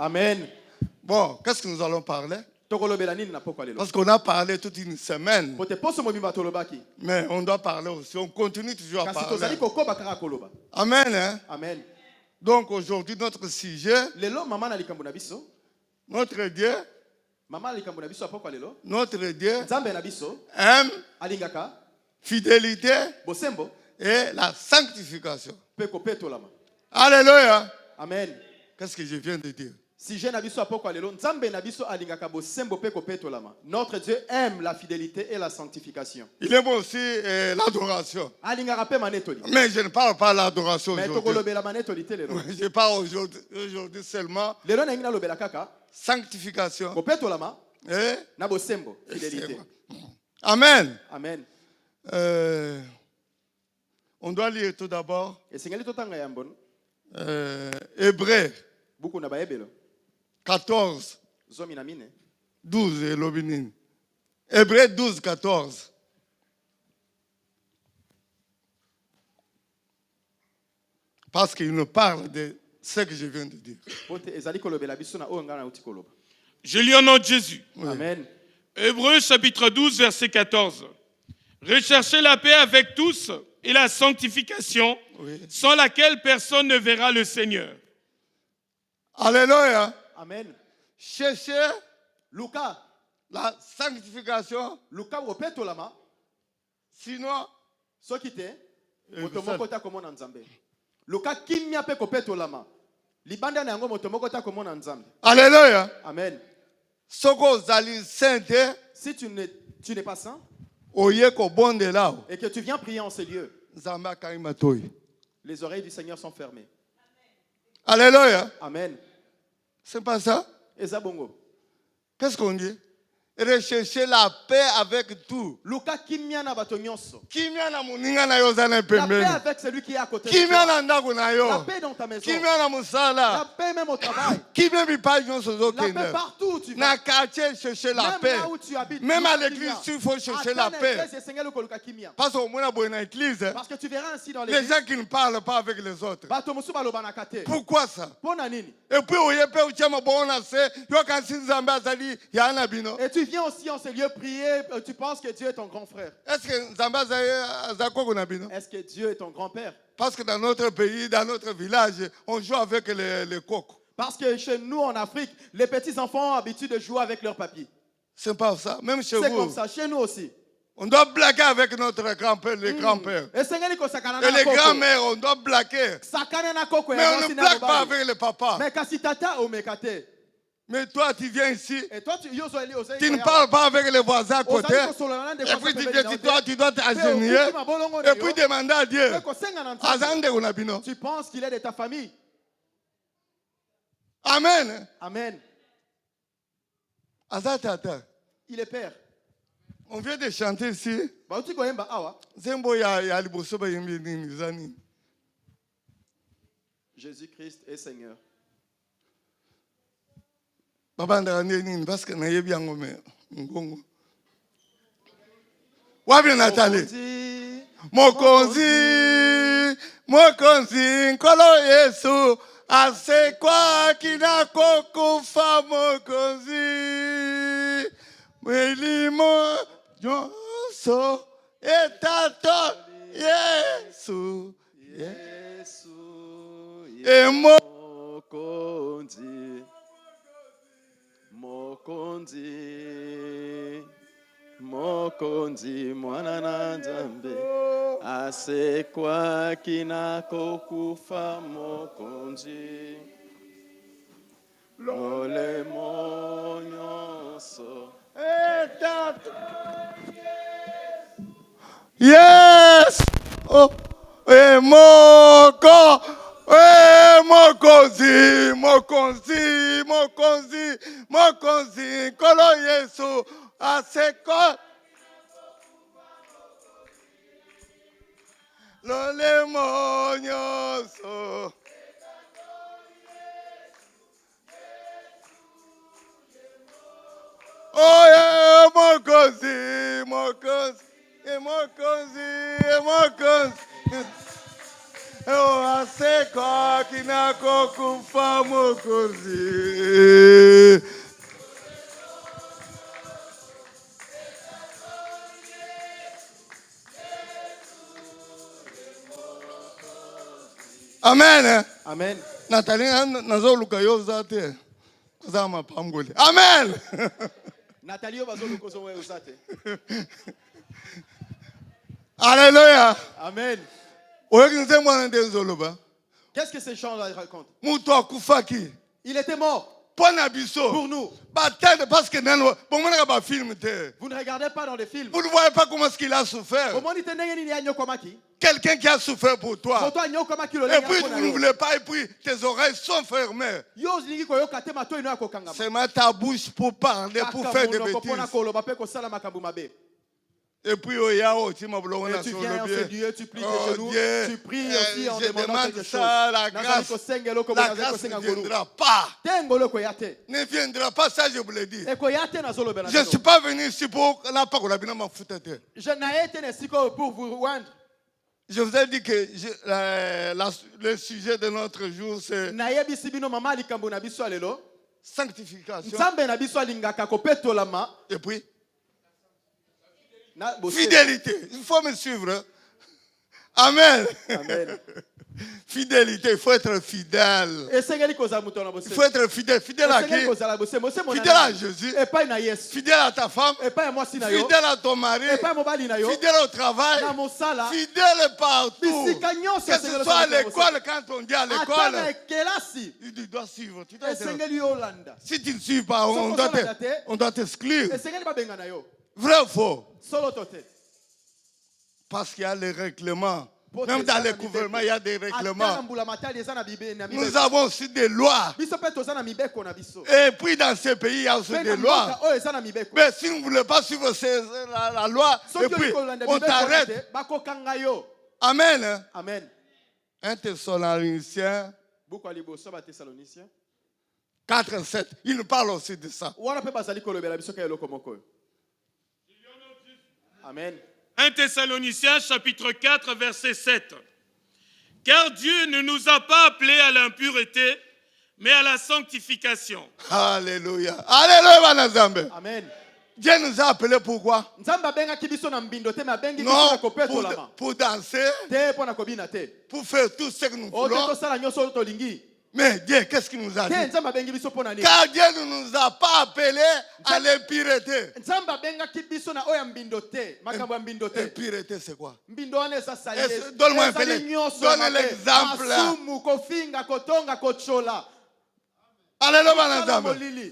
Amen. Bon, qu'est-ce que nous allons parler? Parce qu'on a parlé toute une semaine. Mais on doit parler aussi. On continue toujours à parler. Amen. Hein? Amen. Donc aujourd'hui, notre sujet, notre Dieu, aime, fidélité et la sanctification. Alléluia. Amen. Qu'est-ce que je viens de dire? Notre Dieu aime la fidélité et la sanctification. Il aime aussi l'adoration. Mais je ne parle pas de l'adoration aujourd'hui. Je parle aujourd'hui seulement sanctification et fidélité. Amen. Amen. On doit lire tout d'abord Hébreux 14, 12 et Lobinin. Hébreux 12, 14. Parce qu'il nous parle de ce que je viens de dire. Je lis au nom de Jésus. Oui. Amen. Hébreux chapitre 12, verset 14. Recherchez la paix avec tous et la sanctification, oui, sans laquelle personne ne verra le Seigneur. Alléluia. Amen. Cherchez Luka la sanctification. Luka wopeto lama. Sinon, sokite motomoko ta komona nzambe. Luka kimya pe kopeto lama. Libanda na yango motomoko ta komona nzambe. Alléluia. Amen. Soko zali sainte. Si tu n'es pas saint, et que tu viens prier en ces lieux, les oreilles du Seigneur sont fermées. Alléluia. Amen. C'est pas ça? Qu'est-ce qu'on dit? Rechercher la paix avec tout. La paix avec celui qui est à côté de toi. La paix dans ta maison. La paix même au travail. La paix partout où tu vas. Chercher la même paix. Là où tu habites, même à l'église, il faut chercher la paix. Parce que tu verras ainsi dans l'église. Les gens qui ne parlent pas avec les autres. Pourquoi ça? Et puis, et tu viens aussi en ce lieu prier, tu penses que Dieu est ton grand frère. Est-ce que Dieu est ton grand-père? Parce que dans notre pays, dans notre village, on joue avec les coqs. Parce que chez nous en Afrique, les petits-enfants ont l'habitude de jouer avec leurs papiers. C'est pas ça, même chez vous. C'est comme ça, chez nous aussi. On doit blaguer avec notre grand-père, les grands-pères. Et les grands-mères, on doit blaguer. Mais on ne blague pas avec les papas. Mais toi, tu viens ici, tu ne parles pas avec les voisins à côté, et puis tu dis, toi, tu dois t'agenouiller, et puis demander à Dieu, tu penses qu'il est de ta famille. Amen. Amen. Il est père. On vient de chanter ici. Jésus-Christ est Seigneur. Wabi Nathalie. Mokonzi, nkolo Yesu, asekwa kinako kufa mokonzi. Mwelimo nyonso etato Yesu. Mokonzi. Mokonzi, Mokonzi, mwana na Nzambe, asekwa kinako kufa mokonzi, lolemo nyonso. Yes! Oh, Mokonzi, nkolo Yesu, aseko. Lolemo nyonso. Oh yeah, Mokonzi. Aseko kinako kufa mokozi. Amen. Amen. Nathalie nazoluka yo zate. Kozama pamboli. Amen. Nathalie bazoluka zo we uzate. Alléluia. Amen. Qu'est-ce que ces gens-là racontent? Il était mort. Pour nous. Parce que vous ne regardez pas dans les films. Vous ne voyez pas comment est-ce qu'il a souffert. Quelqu'un qui a souffert pour toi. Et puis vous ne voulez pas, et puis tes oreilles sont fermées. C'est ma ta bouche pour parler, pour faire des bêtises. Et puis, tu viens en ce Dieu, tu plies tes genoux, tu pries aussi en demandant quelque chose. La grâce ne viendra pas. Ne viendra pas, ça je vous l'ai dit. Je ne suis pas venu ici pour la parole. Pour vous rendre. Je vous ai dit que le sujet de notre jour, c'est sanctification. Et puis, fidélité. Il faut me suivre. Amen. Amen. Fidélité, il faut être fidèle. Il faut être fidèle. Fidèle à qui? Fidèle à Jésus. Fidèle à ta femme. Fidèle à ton mari. Fidèle au travail. Fidèle partout. Que ce soit à l'école, quand on dit à l'école, tu dois suivre. Si tu ne suis pas, on doit t'exclure. Vrai ou faux? Parce qu'il y a les règlements. Même dans les gouvernements, il y a des règlements. Nous avons aussi des lois. Et puis dans ces pays, il y a aussi des lois. Mais si vous ne voulez pas suivre la loi, et puis on t'arrête. Amen. Amen. 1 Thessaloniciens 4:7. Il nous parle aussi de ça. Amen. 1 Thessaloniciens chapitre 4 verset 7. Car Dieu ne nous a pas appelés à l'impureté, mais à la sanctification. Alléluia. Alléluia. Amen. Dieu nous a appelés pourquoi? Non, pour danser, pour faire tout ce que nous voulons. Mais Dieu, qu'est-ce qu'il nous a dit? Car Dieu ne nous a pas appelés à l'impureté. Impureté, c'est quoi? Donne-moi un peu. Donne l'exemple. Alléluia.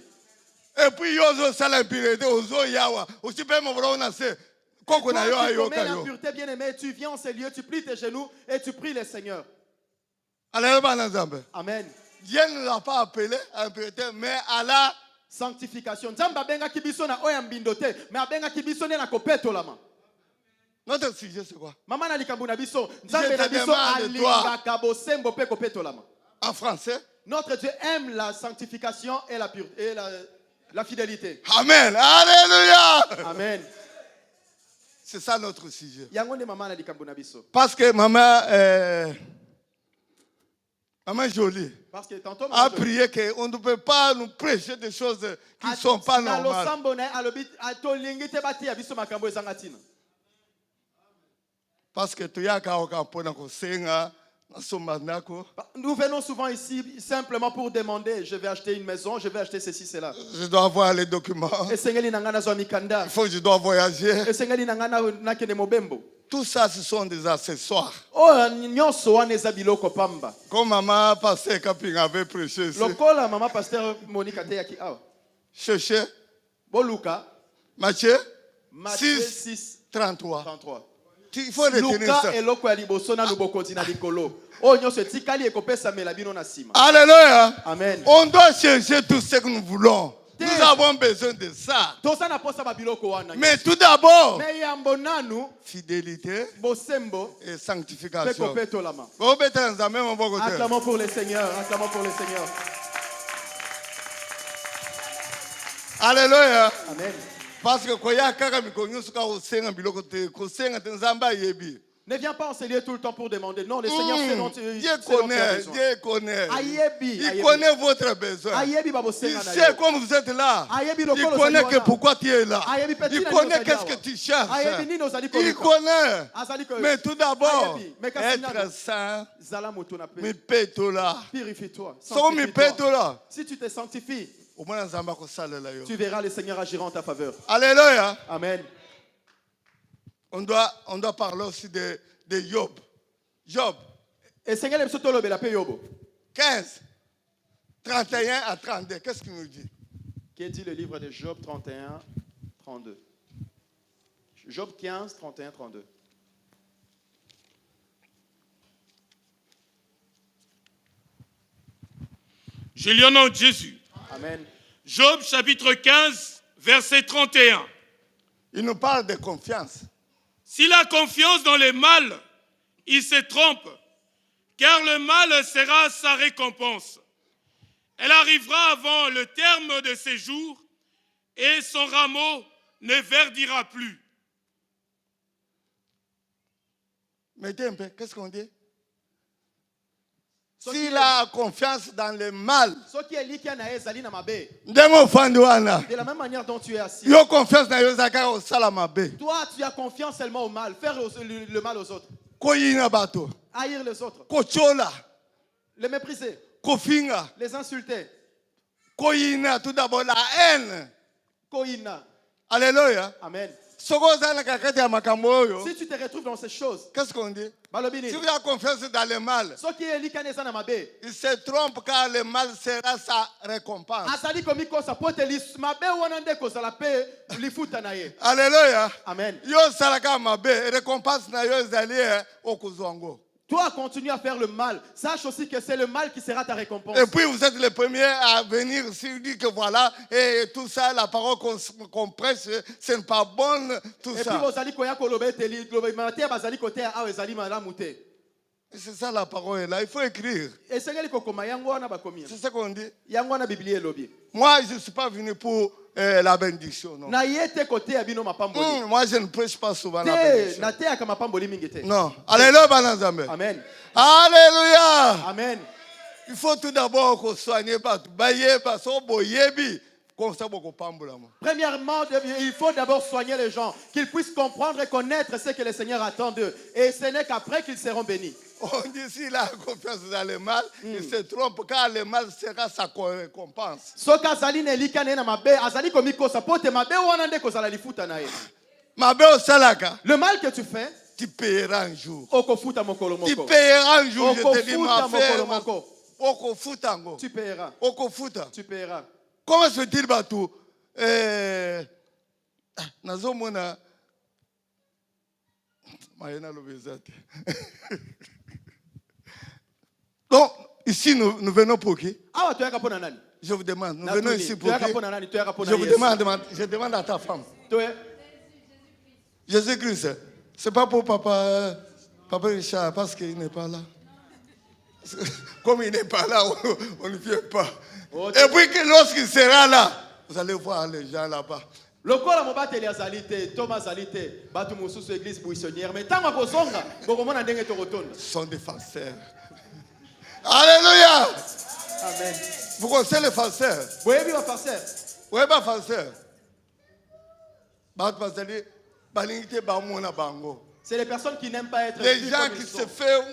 Et puis, yozo sala impureté, ozo yawa. Aussi bien, mon frère, on a fait. L'impureté, bien-aimé, tu viens en ces lieux, tu plies tes genoux et tu pries le Seigneur. Amen. Dieu ne l'a pas appelé à l'impureté, mais à la sanctification. Notre sujet, c'est quoi? Je te demande en français. Notre Dieu aime la sanctification et la pureté et la fidélité. Amen. Alléluia. Amen. C'est ça notre sujet. Parce que maman Jolie a prié qu'on ne peut pas nous prêcher des choses qui ne sont pas normales. Parce que nous venons souvent ici simplement pour demander, je vais acheter une maison, je vais acheter ceci, cela. Je dois avoir les documents. Il faut que je dois voyager. Tout ça, ce sont des accessoires. Comme maman pasteur Kaping avait prêché ici. Maman pasteur Monique Cherchez. Matthieu 6, 33. Il faut retenir ça. Alléluia. Amen. On doit chercher tout ce que nous voulons. Nous avons besoin de ça. Mais tout d'abord, fidélité et sanctification. Acclamons pour le Seigneur. Acclamons pour le Seigneur. Alléluia. Amen. Parce que quand il y a quelqu'un qui a biloko te kosenga te nzamba yebi. Ne viens pas enseigner tout le temps pour demander. Non, le Seigneur sait dont tu Dieu connaît. Il connaît votre besoin. Il sait comme vous êtes là. Il connaît que pourquoi tu es là. Il connaît qu'est-ce que tu cherches. Il connaît. Mais tout d'abord, être saint, purifie-toi. Si tu te sanctifies, tu verras le Seigneur agir en ta faveur. Alléluia. Amen. On doit parler aussi de Job. Job. 15, 31 à 32. Qu'est-ce qu'il nous dit? Qu'est-ce dit le livre de Job 31, 32? Job 15, 31, 32. Je lis au nom de Jésus. Amen. Job chapitre 15, verset 31. Il nous parle de confiance. S'il a confiance dans le mal, il se trompe, car le mal sera sa récompense. Elle arrivera avant le terme de ses jours, et son rameau ne verdira plus. Mettez un peu, qu'est-ce qu'on dit? S'il a confiance dans le mal, de la même manière dont tu es assis, toi tu as confiance seulement au mal, faire le mal aux autres, haïr les autres, les mépriser, les insulter, tout d'abord la haine. Alléluia. Amen. Si tu te retrouves dans ces choses, qu'est-ce qu'on dit? Si tu as confiance dans le mal, il se trompe car le mal sera sa récompense. Alléluia. Amen. Toi, continue à faire le mal. Sache aussi que c'est le mal qui sera ta récompense. Et puis vous êtes les premiers à venir ici dire que voilà, et tout ça, la parole qu'on prêche, ce n'est pas bon, tout ça. C'est ça la parole là, il faut écrire. C'est ça qu'on dit. Moi, je ne suis pas venu pour la bénédiction. Non. Moi, je ne prêche pas souvent la bénédiction. Non. Alléluia, Banazambe. Amen. Alléluia. Amen. Il faut tout d'abord qu'on soigne pas. Premièrement, il faut d'abord soigner les gens, qu'ils puissent comprendre et connaître ce que le Seigneur attend d'eux. Et ce n'est qu'après qu'ils seront bénis. On dit s'il a confiance dans le mal, il se trompe car le mal sera sa récompense. Le mal que tu fais, tu paieras un jour. Tu paieras un jour, je te dis ma frère. Tu paieras. Tu paieras. Comment se dit Batou? Nazomona. Donc, ici, nous venons pour qui? Je vous demande, nous venons ici pour qui? Je demande à ta femme. Jésus-Christ, c'est pas pour papa Richard, parce qu'il n'est pas là. Comme il n'est pas là, on ne vient pas. Et puis lorsqu'il sera là, vous allez voir les gens là-bas. Ce sont des farceurs. Alléluia. Amen. Vous connaissez les farceurs? Oui, les farceurs. Oui, les farceurs. C'est les personnes qui n'aiment pas être les gens qui se font.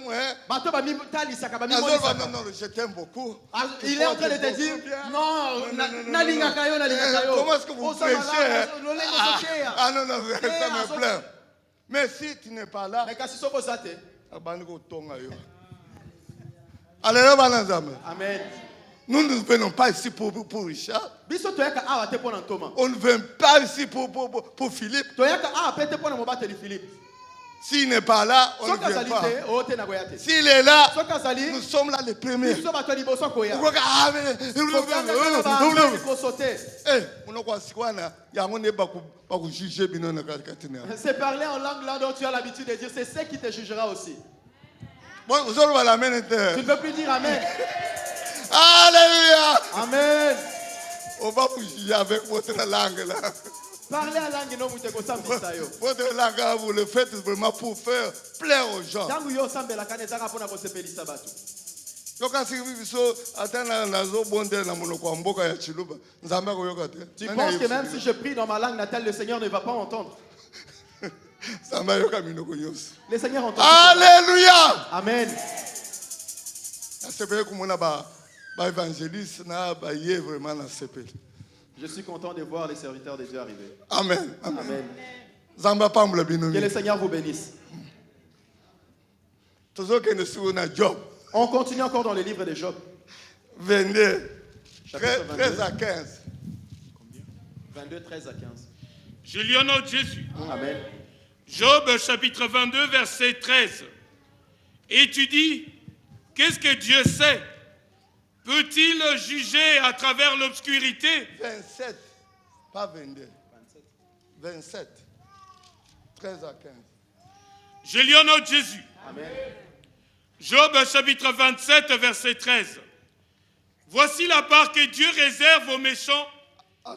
Non, je t'aime beaucoup. Il est en train de te dire non, comment est-ce que vous prêchez? Ah non, ça me plaît. Mais si tu n'es pas là, Amen. Nous ne venons pas ici pour Richard. On ne vient pas ici pour Philippe. S'il n'est pas là, on ne vient pas. S'il est là, nous sommes là les premiers. C'est parler en langue là dont tu as l'habitude de dire, c'est ce qui te jugera aussi. Tu ne peux plus dire Amen. Alléluia. Amen. On va vous juger avec votre langue là. Parlez à langue non mute ko sambisa yo. Votre langue vous le faites vraiment pour faire plaire aux gens. Tangu yo sambela kaneza kapona ko sepelisa batu. Yoka siku biso atana nazo bonde na monoko mboka ya Chiluba. Nzambe ko yoka te. Tu penses que même si je prie dans ma langue natale le Seigneur ne va pas entendre? Le Seigneur entend. Alléluia. Amen. Je suis content de voir les serviteurs de Dieu arriver. Amen. Amen. Que le Seigneur vous bénisse. On continue encore dans le livre de Job. 22, 13 à 15. Combien? 22, 13 à 15. Je lis au nom de Jésus. Amen. Job chapitre 22 verset 13. Et tu dis, qu'est-ce que Dieu sait? Peut-il juger à travers l'obscurité? 27, pas 22. 27, 13 à 15. Je lis au nom de Jésus. Amen. Job chapitre 27 verset 13. Voici la part que Dieu réserve aux méchants.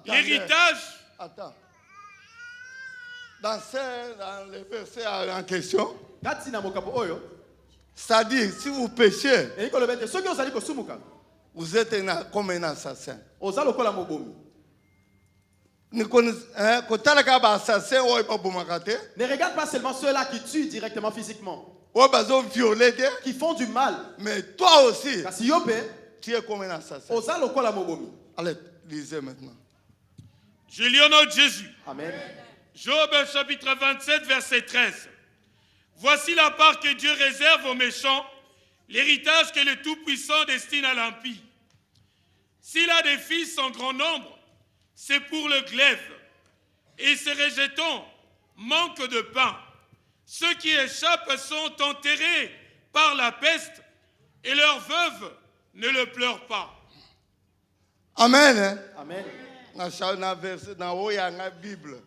L'héritage. Attends. Dans le verset en question, c'est-à-dire, si vous péchez, vous êtes comme un assassin. Ne regarde pas seulement ceux-là qui tuent directement physiquement, qui font du mal. Mais toi aussi, tu es comme un assassin. Allez, lisez maintenant. Je lis au nom de Jésus. Amen. Job chapitre 27 verset 13. Voici la part que Dieu réserve aux méchants, l'héritage que le Tout-Puissant destine à l'impie. S'il a des fils en grand nombre, c'est pour le glaive. Et ses rejetons manquent de pain. Ceux qui échappent sont enterrés par la peste et leurs veuves ne le pleurent pas. Amen. Amen. Dans la Bible.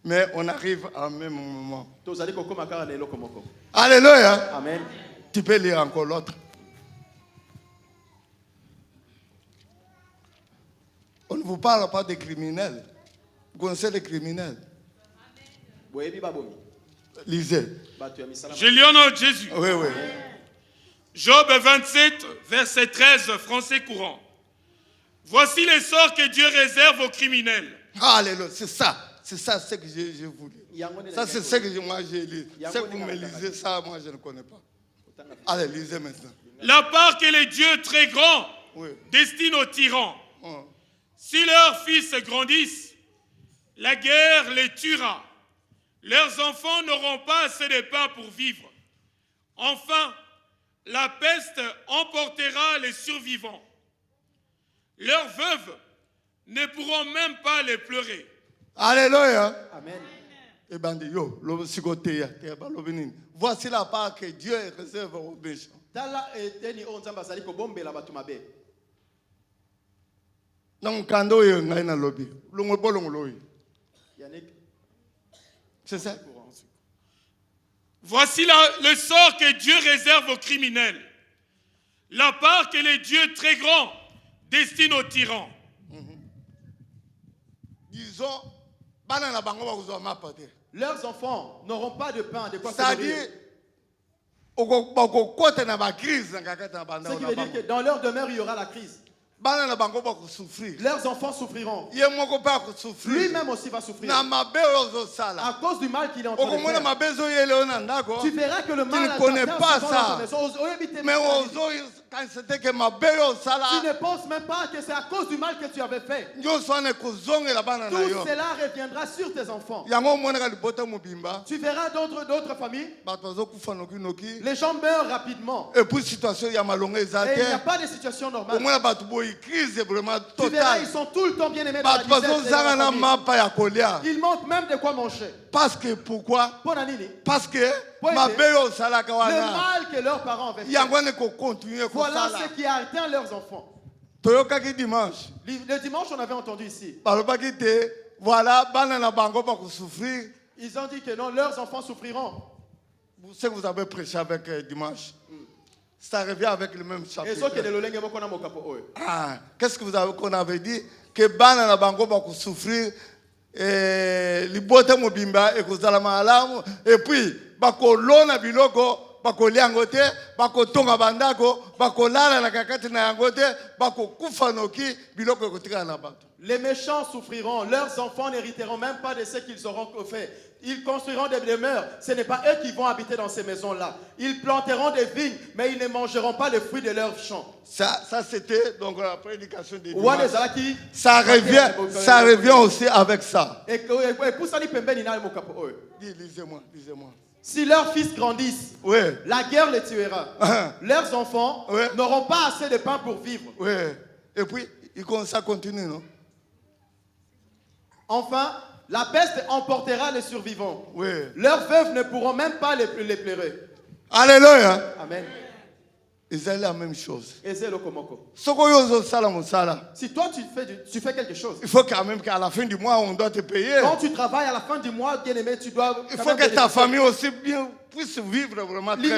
Mais on arrive en même moment. Alléluia. Amen. Tu peux lire encore l'autre. On ne vous parle pas des criminels. Vous connaissez les criminels? Lisez. Je lis au nom de Jésus. Oui, oui. Job 27, verset 13, français courant. Voici les sorts que Dieu réserve aux criminels. Alléluia, c'est ça. C'est ça ce que j'ai voulu. Ça, c'est ce que moi j'ai lu. Ce que vous me lisez, ça, moi, je ne connais pas. Allez, lisez maintenant. La part que les dieux très grands destinent aux tyrans. Si leurs fils grandissent, la guerre les tuera. Leurs enfants n'auront pas assez de pain pour vivre. Enfin, la peste emportera les survivants. Leurs veuves ne pourront même pas les pleurer. Alléluia. Amen. Voici la part que Dieu réserve aux méchants. C'est ça. Voici le sort que Dieu réserve aux criminels. La part que les dieux très grands destinent aux tyrans. Disons, leurs enfants n'auront pas de pain, de quoi se nourrir. Ce qui veut dire que dans leur demeure, il y aura la crise. Leurs enfants souffriront. Lui-même aussi va souffrir. À cause du mal qu'il est en train de faire. Tu verras que le mal tu ne connais pas ça. Mais tu ne penses même pas que c'est à cause du mal que tu avais fait. Tout cela reviendra sur tes enfants. Tu verras d'autres familles. Les gens meurent rapidement. Et il n'y a pas de situation normale. Tu verras, ils sont tout le temps bien aimés dans la misère. Ils manquent même de quoi manger. Parce que pourquoi? Parce que le mal que leurs parents avaient fait. Voilà ce qui a atteint leurs enfants. Le dimanche, on avait entendu ici. Voilà, ils ont dit que non, leurs enfants souffriront. Ce que vous avez prêché avec dimanche, Ça revient avec le même chapitre. Qu'est-ce qu'on avait dit? Que bana na bango ba souffrir libota mobimba et kozala malamu et puis bakolona biloko bakolia ngote bakotonga bandako bakolala na kakati na yangote bakokufa noki biloko ekotika na bato. Les méchants souffriront, leurs enfants n'hériteront même pas de ce qu'ils auront fait. Ils construiront des demeures, ce n'est pas eux qui vont habiter dans ces maisons-là. Ils planteront des vignes, mais ils ne mangeront pas les fruits de leurs champs. Ça c'était donc la prédication de dimanche. Ça revient aussi avec ça. Lisez-moi. Si leurs fils grandissent, la guerre les tuera. Leurs enfants n'auront pas assez de pain pour vivre. Et puis, ça continue, non? Enfin, la peste emportera les survivants. Leurs veuves ne pourront même pas les pleurer. Alléluia. Amen. Ils ont la même chose. Si toi tu fais quelque chose, il faut quand même qu'à la fin du mois on doit te payer. Quand tu travailles à la fin du mois, bien aimé, tu dois. Il faut que ta famille aussi puisse vivre vraiment très bien.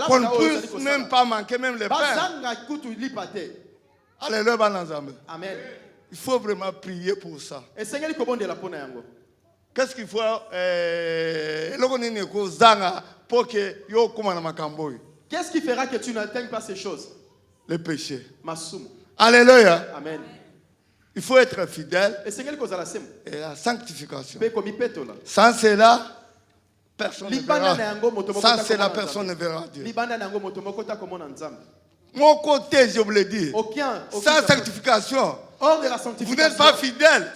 Qu'on ne puisse même pas manquer même les pains. Alléluia. Amen. Il faut vraiment prier pour ça. Qu'est-ce qu'il faut Qu'est-ce qui fera que tu n'atteignes pas ces choses? Le péché. Masum. Alléluia. Amen. Il faut être fidèle et la sanctification. Sans cela, personne ne verra. Sans cela, personne ne verra Dieu. Mon côté, je vous le dis, sans sanctification, vous n'êtes pas fidèle.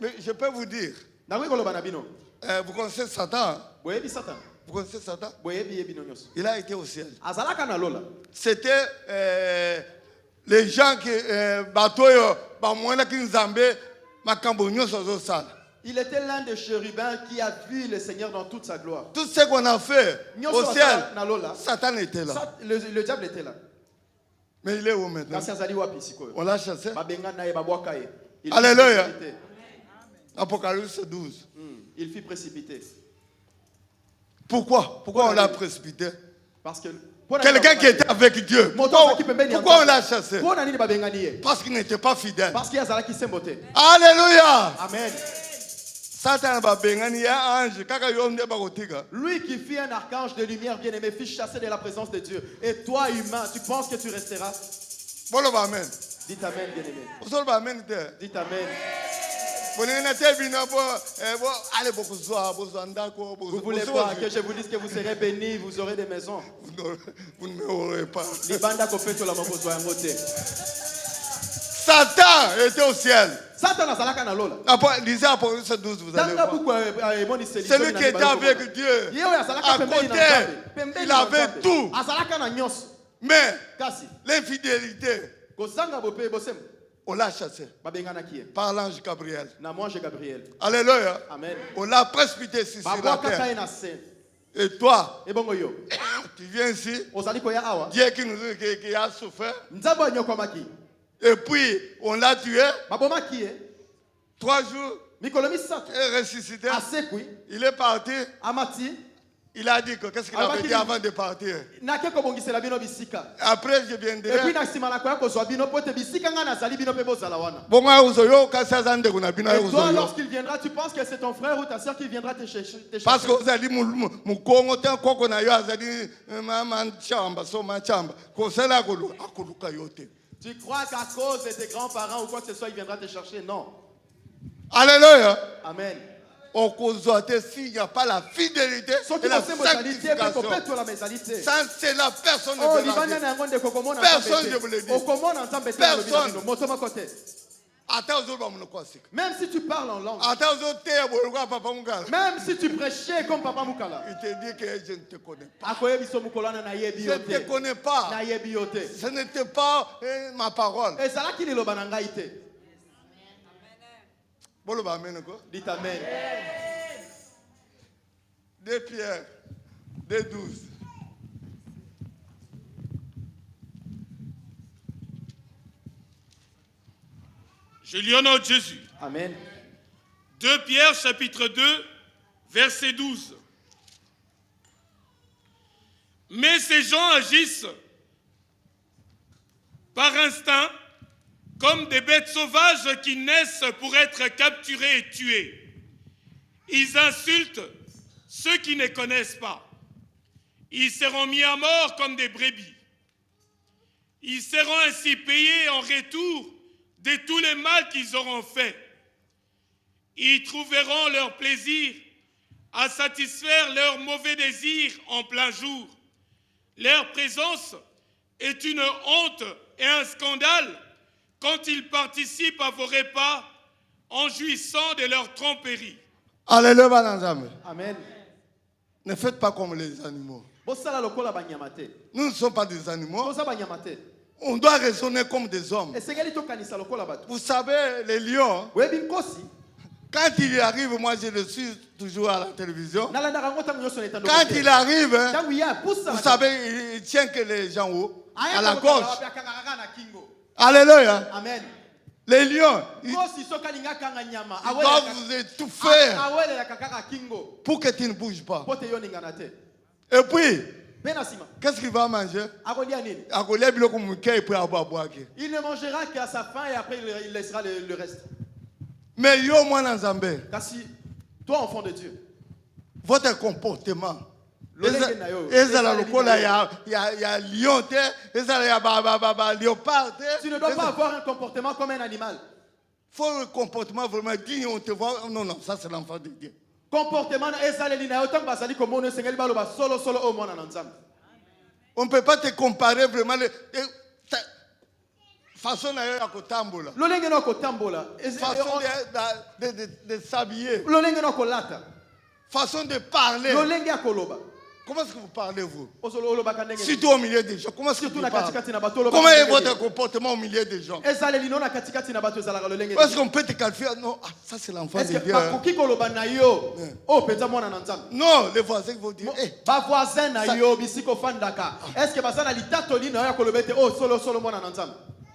Mais je peux vous dire, vous connaissez Satan? Vous connaissez Satan? Il a été au ciel. C'était les gens qui il était l'un des chérubins qui a vu le Seigneur dans toute sa gloire. Tout ce qu'on a fait au ciel, Satan était là. Le diable était là. Mais il est où maintenant? On l'a chassé. Alléluia. Apocalypse 12. Il fut précipité. Pourquoi on l'a précipité? Parce que quelqu'un qui était avec Dieu. Pourquoi on l'a chassé? Parce qu'il n'était pas fidèle. Alléluia. Amen. Lui qui fit un archange de lumière bien-aimé fut chassé de la présence de Dieu. Et toi, humain, tu penses que tu resteras? Dites Amen, bien-aimé. Dites Amen. Vous voulez pas que je vous dise que vous serez bénis, vous aurez des maisons? Vous ne m'aurez pas. Satan était au ciel. Lisez Apocalypse 12, vous allez voir. Celui qui était avec Dieu, à côté, il avait tout. Mais l'infidélité, on l'a chassé par l'ange Gabriel. Alléluia. Amen. On l'a précipité sur la terre. Et toi, tu viens ici, Dieu qui a souffert. Et puis, on l'a tué. 3 jours, il est ressuscité. Il est parti. Il a dit que qu'est-ce qu'il avait dit avant de partir. Après, je viendrai. Et toi, lorsqu'il viendra, tu penses que c'est ton frère ou ta soeur qui viendra te chercher. Parce que vous allez tu crois qu'à cause de tes grands-parents ou quoi que ce soit, il viendra te chercher? Non. Alléluia. Amen. S'il n'y a pas la fidélité et la sanctification, sans cela, personne ne verra Dieu. Personne ne vous le dit. Personne. Même si tu parles en langue, même si tu prêchais comme Papa Moukala, il te dit que je ne te connais pas. Je ne te connais pas. Ce n'était pas ma parole. Dites Amen. 2 Pierre 2:12. Je lis au nom de Jésus. Amen. 2 Pierre chapitre 2, verset 12. Mais ces gens agissent par instinct comme des bêtes sauvages qui naissent pour être capturées et tuées. Ils insultent ceux qui ne connaissent pas. Ils seront mis à mort comme des brebis. Ils seront ainsi payés en retour de tous les mal qu'ils auront fait. Ils trouveront leur plaisir à satisfaire leurs mauvais désirs en plein jour. Leur présence est une honte et un scandale quand ils participent à vos repas en jouissant de leur tromperie. Alléluia. Amen. Ne faites pas comme les animaux. Nous ne sommes pas des animaux. On doit raisonner comme des hommes. Vous savez, les lions, quand il arrive, moi je le suis toujours à la télévision. Quand il arrive, vous savez, il tient que les gens haut, à la gauche. Alléluia. Amen. Les lions, ils doivent vous étouffer pour que tu ne bouges pas. Et puis, qu'est-ce qu'il va manger? Il ne mangera qu'à sa faim et après il laissera le reste. Mais yo, moi, Nzambe, toi, enfant de Dieu, votre comportement, il y a lion, léopard. Tu ne dois pas avoir un comportement comme un animal. Il faut un comportement vraiment digne. On te voit. Non, non, ça c'est l'enfant de Dieu. Comportement, on ne peut pas te comparer vraiment. Façon de s'habiller. Façon de parler. Comment est-ce que vous parlez, vous? Surtout au milieu des gens. Comment est-ce que vous parlez? Comment est votre comportement au milieu des gens? Est-ce qu'on peut te qualifier? Non, ça c'est l'enfant de Dieu. Non, les voisins vont dire.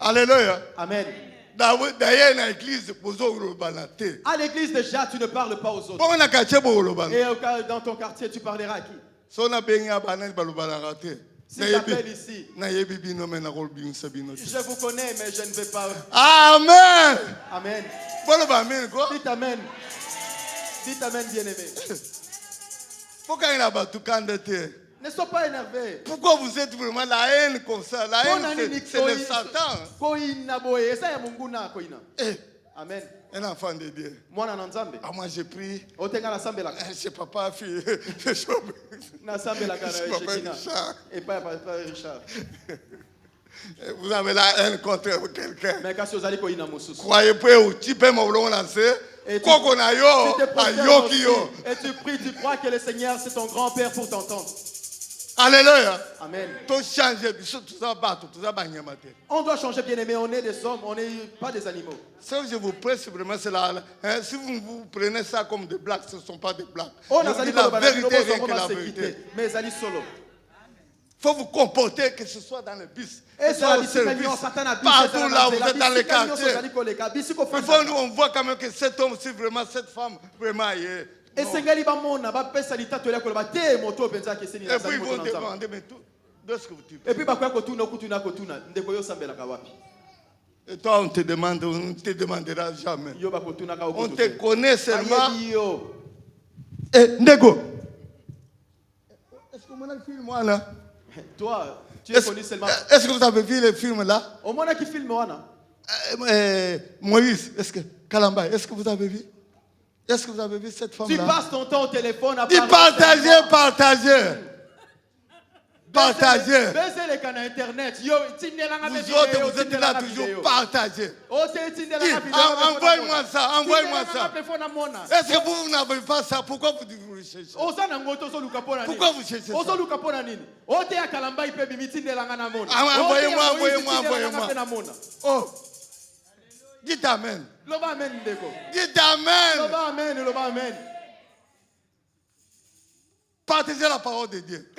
Alléluia. Amen. D'ailleurs, dans l'église, à l'église déjà, tu ne parles pas aux autres. Et dans ton quartier, tu parleras à qui? Si t'appelles ici, je vous connais, mais je ne vais pas. Amen. Amen. Dites Amen. Dites Amen, bien-aimé. Ne sois pas énervé. Pourquoi vous êtes vraiment la haine comme ça? La haine, c'est le Satan. Amen. Un enfant de Dieu. Moi j'ai pris. C'est papa, fille. C'est papa Richard. Vous avez la haine contre quelqu'un. Croyez pas où tu peux me lancer. Et tu pries, tu crois que le Seigneur c'est ton grand-père pour t'entendre. Alléluia. Amen. On doit changer, bien-aimé. On est des hommes, on n'est pas des animaux. Si je vous presse vraiment, c'est là. Si vous prenez ça comme des blagues, ce ne sont pas des blagues. Je dis la vérité, rien que la vérité. Mais Ali solo. Il faut vous comporter, que ce soit dans le bus. Et partout là, vous êtes dans les quartiers. Il faut nous, on voit quand même que cet homme, c'est vraiment cette femme, vraiment. Et puis ils vont demander, mais d'où est-ce que vous et puis et toi, on te demandera jamais. On te connaît seulement. Nego. Est-ce que vous avez vu le film là? Toi, tu es connu seulement. Est-ce que vous avez vu le film là? Au moins qui filme Moïse, est-ce que Kalamba, est-ce que vous avez vu? Est-ce que vous avez vu cette femme-là? Tu passes ton temps au téléphone à partager. Partagez. Baissez les canaux internet. Vous autres, vous êtes là toujours partagez. Envoyez-moi ça. Est-ce que vous n'avez pas ça? Pourquoi vous cherchez? Pourquoi vous cherchez ça? Envoyez-moi. Oh. Dites Amen. Dites Amen. Partagez la parole de Dieu.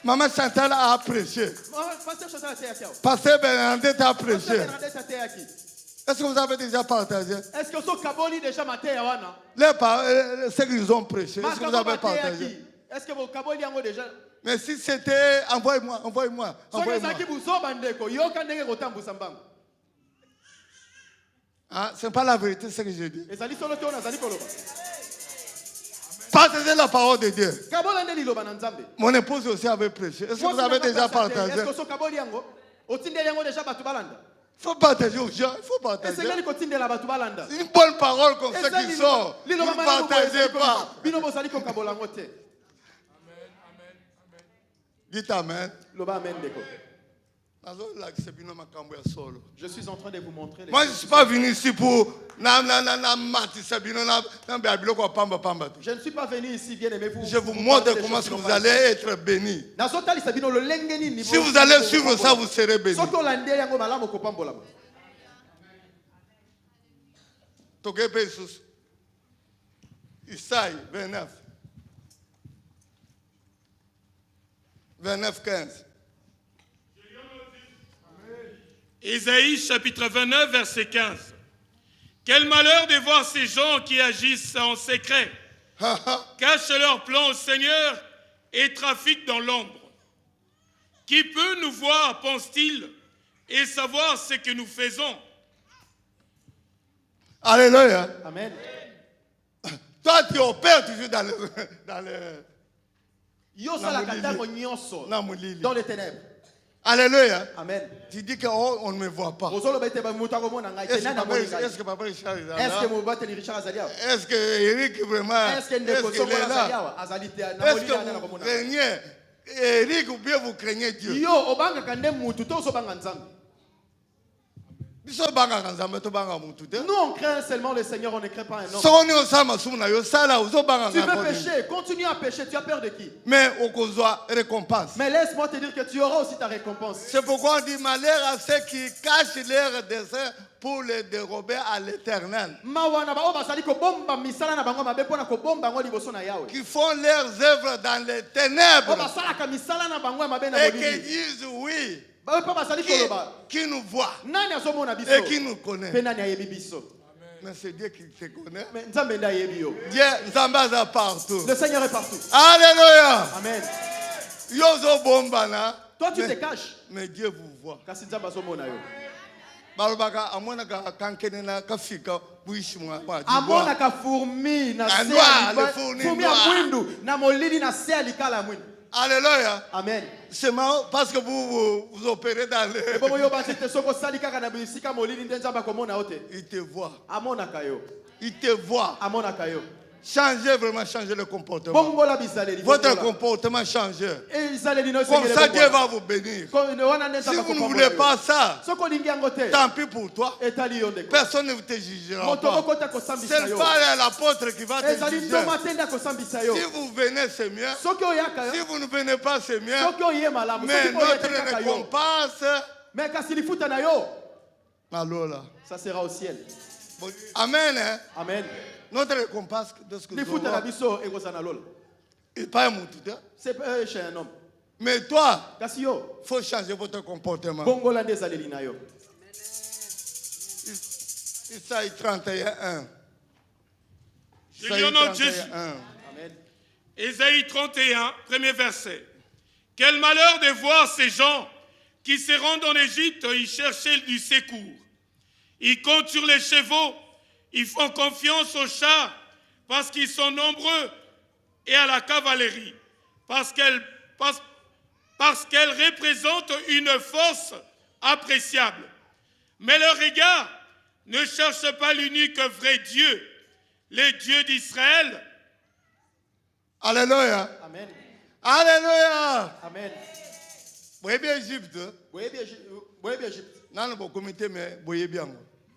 Maman Chantal a prêché. Pasteur Bernadette a prêché. Est-ce que vous avez déjà partagé? Est-ce que vous avez déjà maté? Ce qu'ils ont prêché, est-ce que vous avez partagé? Est-ce que vous kaboli yango déjà? Mais si c'était envoie-moi. Ah, c'est pas la vérité ce que je dis. Partagez la parole de Dieu. Mon épouse aussi avait prêché. Est-ce que vous avez déjà partagé? Il faut partager aux gens. Il faut partager. C'est une bonne parole comme ça qui sort. Vous ne partagez pas. Dites Amen. Je suis en train de vous montrer. Moi, je ne suis pas venu ici pour. Je ne suis pas venu ici, bien aimé. Je vous montre comment vous allez être bénis. Si vous allez suivre ça, vous serez bénis. Isaïe 29. 29-15. Isaïe chapitre 29, verset 15. Quel malheur de voir ces gens qui agissent en secret, cachent leurs plans au Seigneur et trafiquent dans l'ombre. Qui peut nous voir, pense-t-il, et savoir ce que nous faisons? Alléluia. Amen. Toi, tu opères toujours dans les ténèbres. Alléluia. Amen. Tu dis qu'on ne me voit pas. Est-ce que Papa Richard est là? Est-ce que Eric vraiment? Est-ce que vous craignez Eric ou bien vous craignez Dieu? Nous on craint seulement le Seigneur, on ne craint pas un homme. Tu veux pécher, continue à pécher, tu as peur de qui? Mais récompense. Mais laisse-moi te dire que tu auras aussi ta récompense. C'est pourquoi on dit malheur à ceux qui cachent leurs desseins pour les dérober à l'Éternel. Qui font leurs œuvres dans les ténèbres. Et qui disent oui. Qui nous voit et qui nous connaît. Mais c'est Dieu qui te connaît. Dieu est partout. Le Seigneur est partout. Alléluia. Amen. Toi tu te caches. Mais Dieu vous voit. Alléluia. Amen. C'est marrant parce que vous opérez dans les... Il te voit. Il te voit. Changez vraiment, changez le comportement. Votre comportement change. Comme ça, Dieu va vous bénir. Si vous ne voulez pas ça, tant pis pour toi. Personne ne te jugera pas. C'est l'apôtre qui va te juger. Si vous venez, c'est mieux. Si vous ne venez pas, c'est mieux. Mais notre récompense, ça sera au ciel. Amen. Hein? Amen. Notre récompense de ce que nous avons. C'est chez un homme. Mais toi, il faut changer votre comportement. Isaïe 31. Je lis au nom de Jésus. Isaïe 31, premier verset. Quel malheur de voir ces gens qui se rendent en Égypte y chercher du secours. Ils comptent sur les chevaux. Ils font confiance aux chars parce qu'ils sont nombreux et à la cavalerie, parce qu'elle représente une force appréciable. Mais leur regard ne cherche pas l'unique vrai Dieu, le Dieu d'Israël. Alléluia. Amen. Alléluia. Amen. Vous bien Égypte.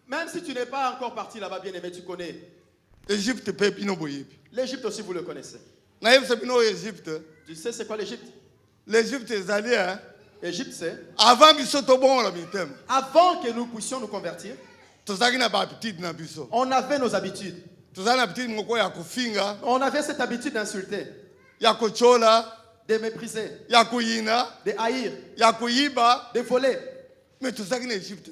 Même si tu n'es pas encore parti là-bas, bien aimé, tu connais. L'Égypte aussi, vous le connaissez. Tu sais c'est quoi l'Égypte? L'Égypte est allée. Hein? L'Égypte c'est. Avant que nous puissions nous convertir, on avait nos habitudes. On avait cette habitude d'insulter, de mépriser, de haïr, de voler. Mais tout ça qui est Égypte.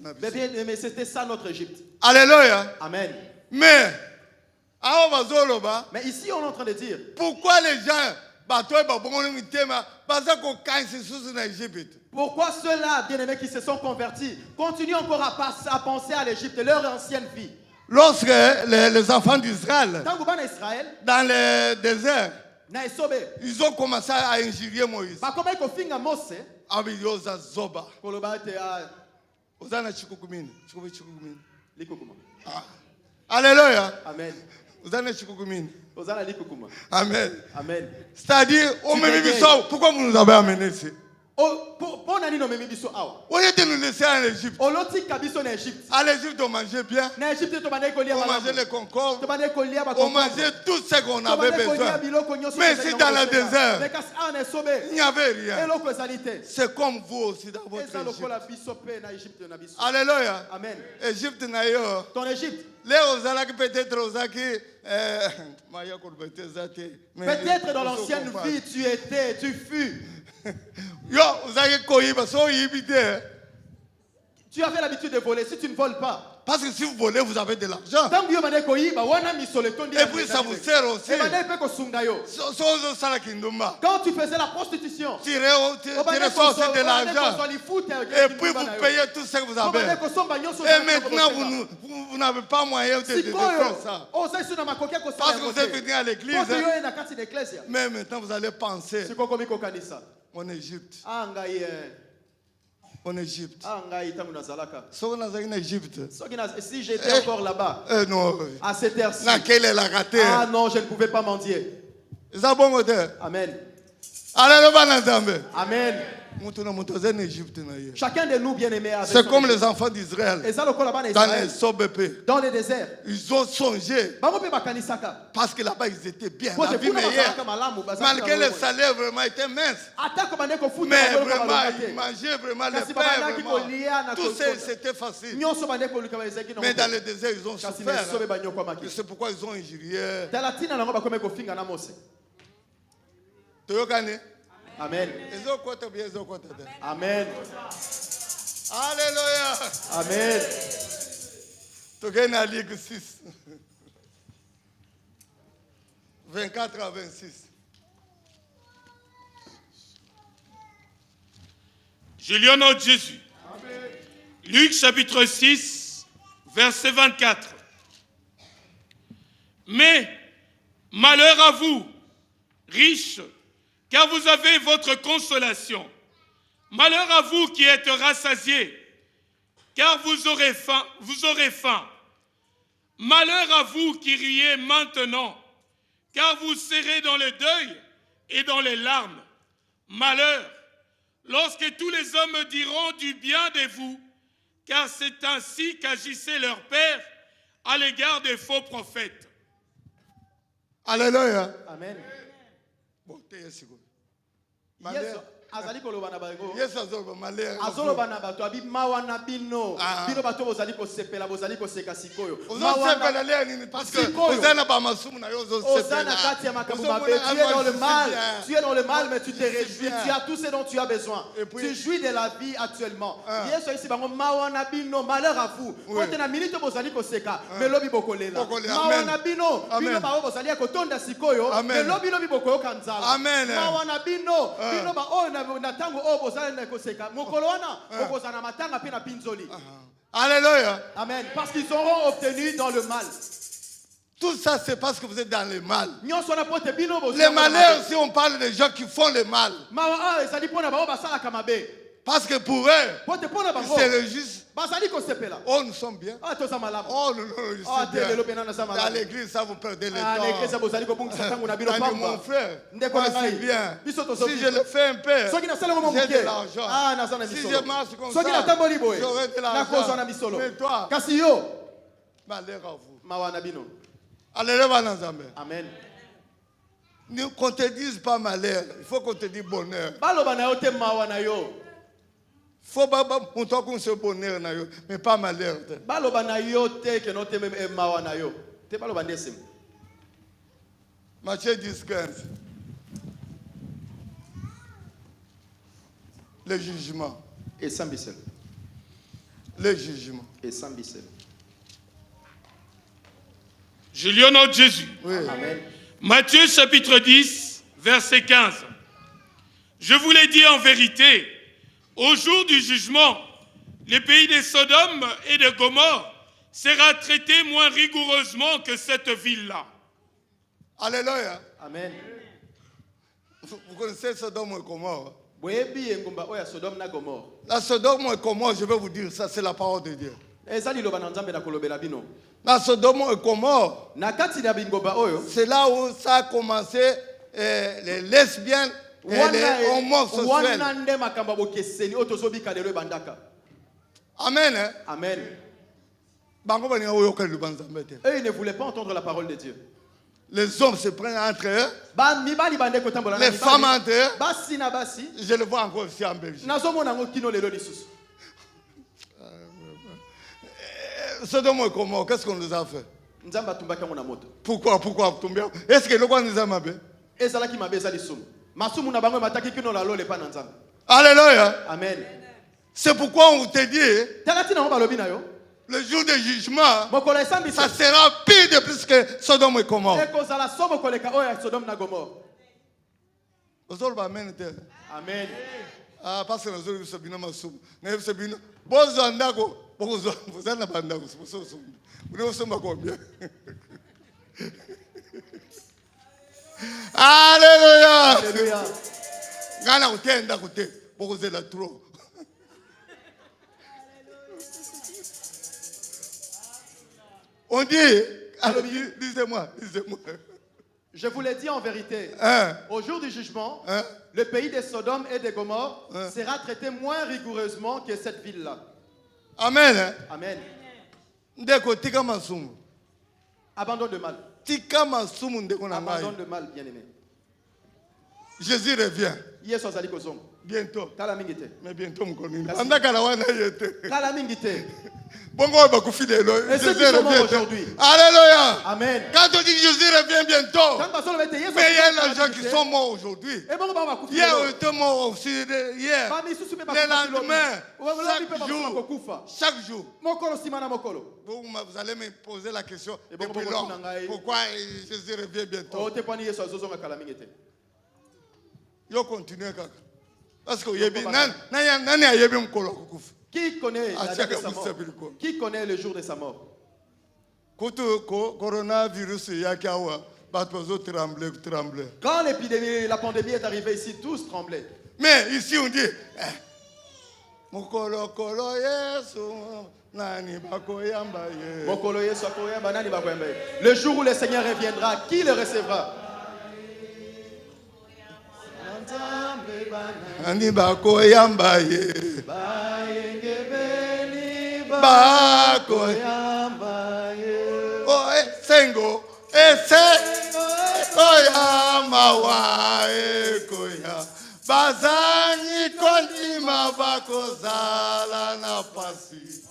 Mais c'était ça notre Égypte. Alléluia. Amen. Mais ici on est en train de dire. Pourquoi les gens Pourquoi ceux-là, bien-aimés, qui se sont convertis, continuent encore à penser à l'Égypte, leur ancienne vie? Lorsque les enfants d'Israël, dans le désert, ils ont commencé à injurier Moïse. Alléluia. Amen. Amen. Amen. C'est-à-dire, pourquoi vous nous avez amenés ici? Au lieu de nous laisser en Égypte. À l'Égypte, on mangeait bien. On mangeait les concombres. On mangeait tout ce qu'on avait besoin. Mais ici, dans le désert, il n'y avait rien. C'est comme vous aussi dans votre Égypte. Alléluia. Amen. Égypte, ton Égypte. Peut-être dans l'ancienne vie, tu fus. Tu avais l'habitude de voler. Si tu ne voles pas. Parce que si vous volez, vous avez de l'argent. Et puis ça vous sert aussi. Quand tu faisais la prostitution, tu reçois de l'argent. Et puis vous payez tout ce que vous avez. Et maintenant, vous n'avez pas moyen de faire ça. Parce que vous êtes venu à l'église. Mais maintenant, vous allez penser en Égypte. En Égypte. Si j'étais encore là-bas, à cette heure-ci, ah non, je ne pouvais pas mendier. Amen. Amen. Chacun de nous, bien-aimés, c'est comme les enfants d'Israël dans le désert. Ils ont songé parce que là-bas ils étaient bien, la vie meilleure. Malgré le salaire vraiment était mince. Mais vraiment, ils mangeaient vraiment les pains. Tout c'était facile. Mais dans le désert, ils ont souffert. C'est pourquoi ils ont injurié. Amen. Amen. Alléluia. Amen. Togena Ligue 6. 24 à 26. Je lis au nom de Jésus. Amen. Luc chapitre 6, verset 24. Mais malheur à vous, riches, car vous avez votre consolation. Malheur à vous qui êtes rassasiés, car vous aurez faim. Malheur à vous qui riez maintenant, car vous serez dans le deuil et dans les larmes. Malheur, lorsque tous les hommes diront du bien de vous, car c'est ainsi qu'agissait leur Père à l'égard des faux prophètes. Alléluia. Amen. Bon, azali koloba na bango Yesu azoloba malheur azoloba na bato abi mawa na bino bino bato bozali kosepela bozali koseka sikoyo ozosepela leo nini parce que ozana ba masumu na yo ozosepela ozana kati ya makambo mabe tu es dans le mal mais tu te réjouis tu as tout ce dont tu as besoin tu jouis de la vie actuellement Yesu isi bango mawa na bino malheur à vous kote na minute bozali koseka melobi bokolela mawa na bino bino ba bozali kotonda sikoyo melobi bokoyoka nzala mawa na bino bino ba Alléluia. Amen. Parce qu'ils auront obtenu dans le mal. Tout ça, c'est parce que vous êtes dans le mal. Les malheurs, si on parle des gens qui font le mal. Parce que pour eux, ils se réjouissent. Oh, nous sommes bien. Oh, nous sommes bien. Dans l'église, ça vous perdez le temps. Mon frère, moi, c'est bien. Si je le fais un peu, j'ai de l'argent. Si je marche comme ça, j'aurai de l'argent. Mais toi, malheur à vous. Alléluia. Amen. Qu'on te dise pas malheur, il faut qu'on te dise bonheur. Faut pas qu'on se bonheur mais pas malheur. Matthieu 10-15. Le jugement. Et sans bicelle. Le jugement. Et sans bicelle. Je lis au nom de Jésus. Oui. Amen. Matthieu chapitre 10, verset 15. Je vous l'ai dit en vérité, au jour du jugement, le pays de Sodome et de Gomorrhe sera traité moins rigoureusement que cette ville-là. Alléluia. Amen. Vous connaissez Sodome et Gomorrhe? La Sodome et Gomorrhe, je vais vous dire ça, c'est la parole de Dieu. La Sodome et Gomorrhe, c'est là où ça a commencé les lesbiennes et les homosexuels. Amen. Hein? Amen. Eux, ils ne voulaient pas entendre la parole de Dieu. Les hommes se prennent entre eux. Les femmes entre eux. Je le vois encore ici en Belgique. Sodome et Gomorrhe, qu'est-ce qu'on nous a fait? Pourquoi est-ce que le roi nous a mabé? Alléluia. Amen. C'est pourquoi on te dit le jour du jugement, ça sera pire de plus que Sodome et Gomorrhe. Amen. Ah, parce que nous avons dit Alléluia. On dit, disez-moi. Je vous l'ai dit en vérité, au jour du jugement, le pays de Sodome et de Gomorrhe sera traité moins rigoureusement que cette ville-là. Amen. Amen. Abandon de mal. Abandon de mal, bien-aimé. Jésus revient. Bientôt. Mais bientôt, et c'est aujourd'hui. Alléluia. Amen. Quand on dit Jésus revient bientôt, mais il y a des gens qui sont morts aujourd'hui. Hier, on était morts aussi. Hier, le lendemain, chaque jour. Vous allez me poser la question depuis lors. Pourquoi Jésus revient bientôt? Yo continue kaka. Parce que qui connaît la date de sa mort? Qui connaît le jour de sa mort? Quand l'épidémie, la pandémie est arrivée ici, tous tremblaient. Mais ici on dit le jour où le Seigneur reviendra, qui le recevra? Ani bako yamba ye bako yamba ye oh sengo yamba wa koya bazani konima bako zala na pasi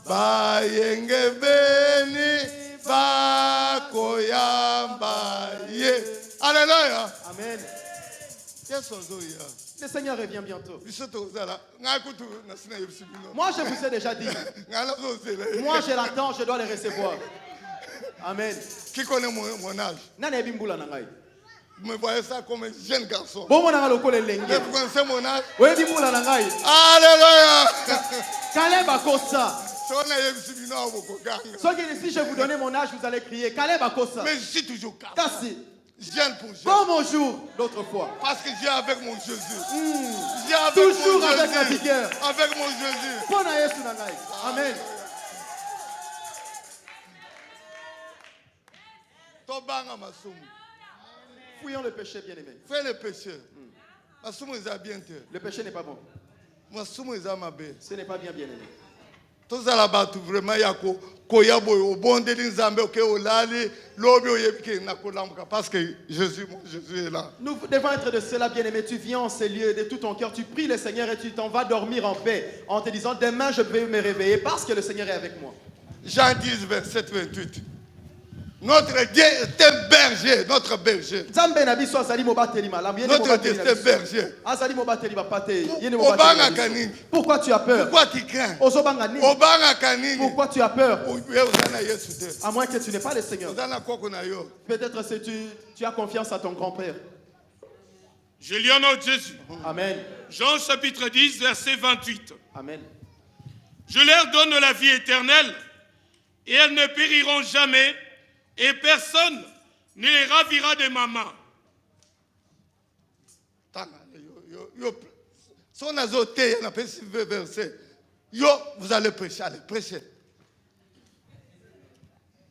bayenge beni bako yamba ye. Alléluia. Amen. Le Seigneur revient bientôt. Moi, je vous ai déjà dit. Moi, je l'attends, je dois le recevoir. Amen. Qui connaît mon âge? Vous me voyez ça comme un jeune garçon. Vous connaissez mon âge? Alléluia. Caleb Akosa. Si je vous donnais mon âge, vous allez crier Caleb Akosa. Mais je suis toujours Kassi. Jeune pour jeune. Comme mon jour l'autre fois. Parce que j'ai avec mon Jésus. Toujours avec la vigueur. Avec mon Jésus. Amen. Fouillons le péché, bien-aimé. Fais le péché. Le péché n'est pas bon. Ce n'est pas bien, bien-aimé. Parce que Jésus est là. Nous devons être de cela, bien-aimé. Tu viens en ces lieux de tout ton cœur, tu pries le Seigneur et tu t'en vas dormir en paix en te disant demain je vais me réveiller parce que le Seigneur est avec moi. Jean 10, verset 28. Notre Dieu est un berger, notre berger. Notre Dieu est un berger. Pourquoi tu as peur? Pourquoi tu crains? Pourquoi tu as peur? À moins que tu n'aies pas le Seigneur. Peut-être que tu as confiance à ton grand-père. Je lis au nom de Jésus. Amen. Jean chapitre 10, verset 28. Amen. Je leur donne la vie éternelle, et elles ne périront jamais, et personne ne les ravira de ma main. Vous allez prêcher, allez, prêcher.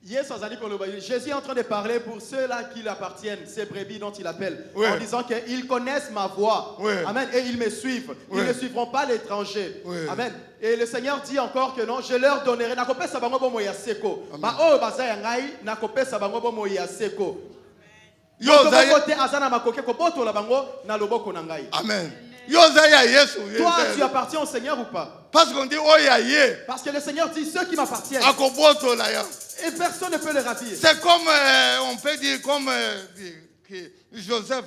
Jésus est en train de parler pour ceux-là qui lui appartiennent, ces brebis dont il appelle, en disant qu'ils connaissent ma voix. Amen. Et ils me suivent. Ils ne suivront pas l'étranger. Amen. Et le Seigneur dit encore que non, je leur donnerai. Amen. Toi, tu appartiens au Seigneur ou pas? Parce qu'on dit parce que le Seigneur dit ceux qui m'appartiennent. Et personne ne peut les ravir. C'est comme, on peut dire, comme Joseph,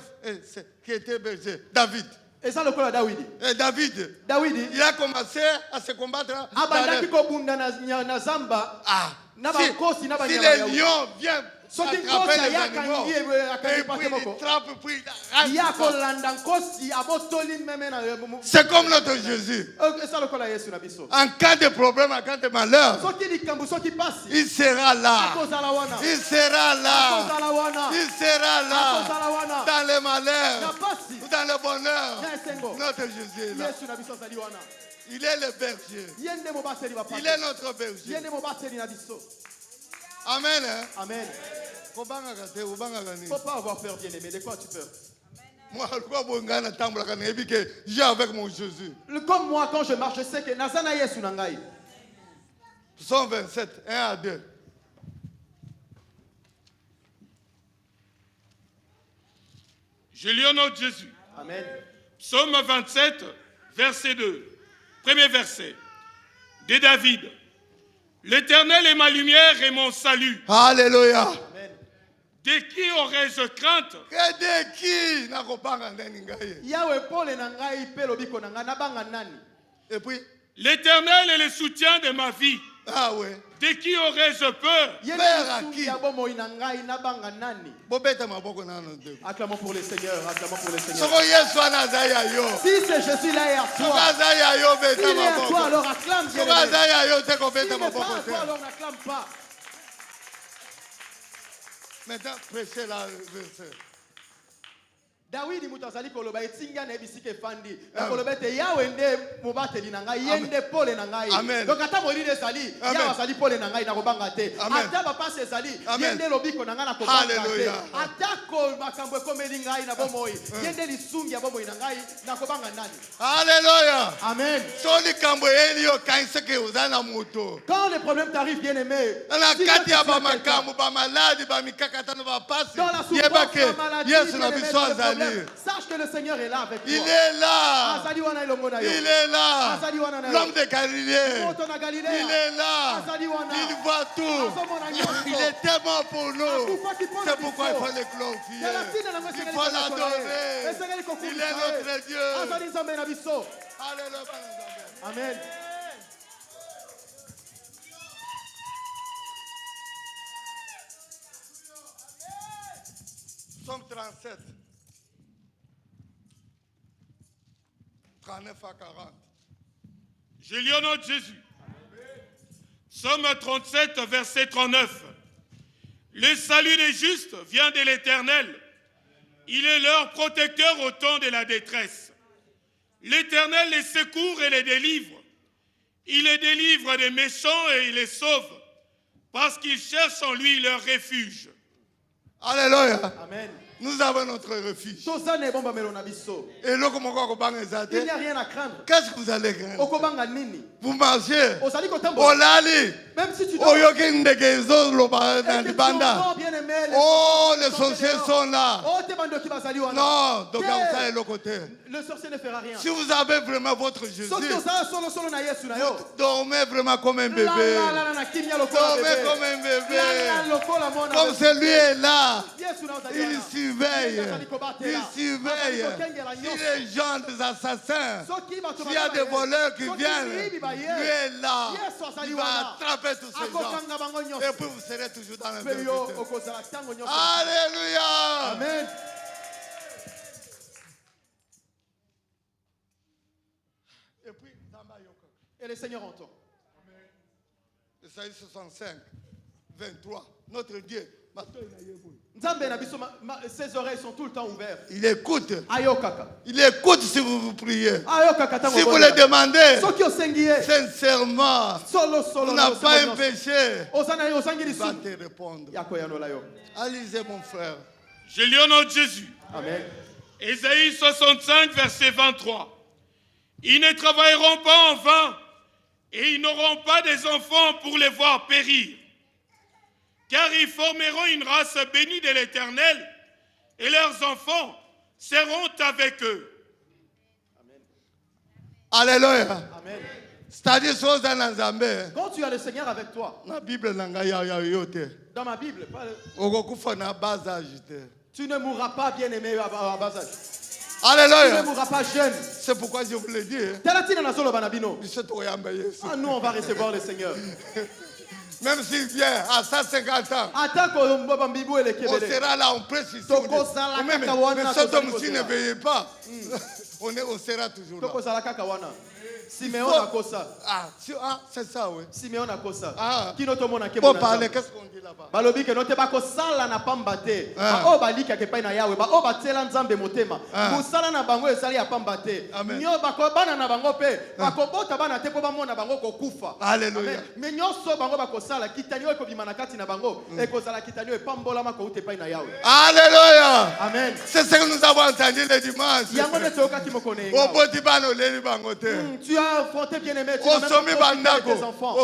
qui était berger, David. Et ça, le cas de David, il a commencé à se combattre. Si les lions viennent attraper les animaux, et puis ils trappent, puis ils c'est comme notre Jésus. En cas de problème, en cas de malheur, il sera là. Il sera là. Il sera là. Dans le malheur, dans le bonheur, notre Jésus est là. Il est le berger. Il est notre berger. Amen. Amen. Il ne faut pas avoir peur, bien-aimé. De quoi tu peur? J'ai avec mon Jésus. Comme moi, quand je marche, je sais que Nazana Yesu Nangai. Psaume 27, 1 à 2. Je lis au nom de Jésus. Amen. Psaume 27, verset 2. Premier verset. De David. L'Éternel est ma lumière et mon salut. Alléluia. De qui aurais-je crainte? De qui? Et puis, l'Éternel est le soutien de ma vie. Ah ouais. De qui aurais-je peur? Peur à qui? Acclamons pour le Seigneur. Acclamons pour le Seigneur. Si c'est Jésus là et à toi, il est à toi, alors acclame. S'il n'est pas à toi, alors n'acclame pas. Maintenant, prêchez la verset. Dawidi mutazali koloba etinga na ebisike fandi na koloba te yawe nde mubateli na ngai yende pole na ngai donc ata molide ezali yawe azali pole na ngai na kobanga te ata bapasi ezali yende lobiko na ngai na kobanga te ata ko makambo ekomeli ngai na bomoi yende lisungi ya bomoi na ngai na kobanga nani. Alléluia. Amen. Soli kambo elio kaiseke uzana moto. Quand les problèmes t'arrivent, bien aimé, la kati ya ba makambo ba maladi ba mikakata no ba pasi yebake Yesu na biso azali. Sache que le Seigneur est là avec toi. Il est là. Il est là. L'homme de Galilée. Il est là. Il voit tout. Il est tellement pour nous. C'est pourquoi il faut le glorifier. Il faut l'adorer. Il est notre Dieu. Alléluia. Amen. Psaume 37. 39 à 40. Je lis au nom de Jésus. Psaume 37, verset 39. Le salut des justes vient de l'Éternel. Il est leur protecteur au temps de la détresse. L'Éternel les secourt et les délivre. Il les délivre des méchants et il les sauve, parce qu'ils cherchent en lui leur refuge. Alléluia. Amen. Nous avons notre refuge. Et il n'y a rien à craindre. Qu'est-ce que vous allez craindre? Vous marchez. Même si tu dors. Oh, les sorciers sont là. Non, donc vous allez le côté. Le sorcier ne fera rien. Si vous avez vraiment votre Jésus, dormez vraiment comme un bébé. Dormez comme un bébé. Comme celui est là. Il surveille. Il surveille. Si les gens, des assassins, s'il y a des voleurs qui viennent, lui est là. Il va attraper tous ces gens. Et puis vous serez toujours dans le vérité. Alléluia. Amen. Et le Seigneur entend. Isaïe 65, 23. Notre Dieu. Ses oreilles sont tout le temps ouvertes. Il écoute. Il écoute si vous priez. Si vous le demandez sincèrement, vous n'avez pas un péché, il va te répondre. Allez, mon frère. Je lis au nom de Jésus. Amen. Ésaïe 65, verset 23. Ils ne travailleront pas en vain et ils n'auront pas des enfants pour les voir périr. Car ils formeront une race bénie de l'Éternel et leurs enfants seront avec eux. Amen. Alléluia. Amen. C'est-à-dire, quand tu as le Seigneur avec toi, dans ma Bible, tu ne mourras pas bien-aimé à bas âge. Alléluia. Tu ne mourras pas jeune. C'est pourquoi je vous le dis. Nous, on va recevoir le Seigneur. Même s'il vient à 150 ans, on sera là, on presse ici. Mais cet homme, s'il ne veille pas, on sera toujours là. Simeon a kosa. C'est ça, oui. Simeon a kosa. Pour parler, qu'est-ce qu'on dit là-bas? Balobi ke note ba kosala na pambate. Ba o balika ke pai na yawe, ba o batela nzambe motema. Kosala na bango esali ya pambate. Nyo ba ko bana na bango pe, ba ko bota bana te po ba mona bango ko kufa. Alléluia. Mais nyoso bango ba kosala kitanyo e ko bimana kati na bango, e kozala kitanyo e pambola ma ko ute pai na yawe. Alléluia. Amen. C'est ce que nous avons entendu le dimanche. Yango ne toka ki mokone. O boti bana leli bango te. Tu as affronté bien-aimé, tu as même tes enfants.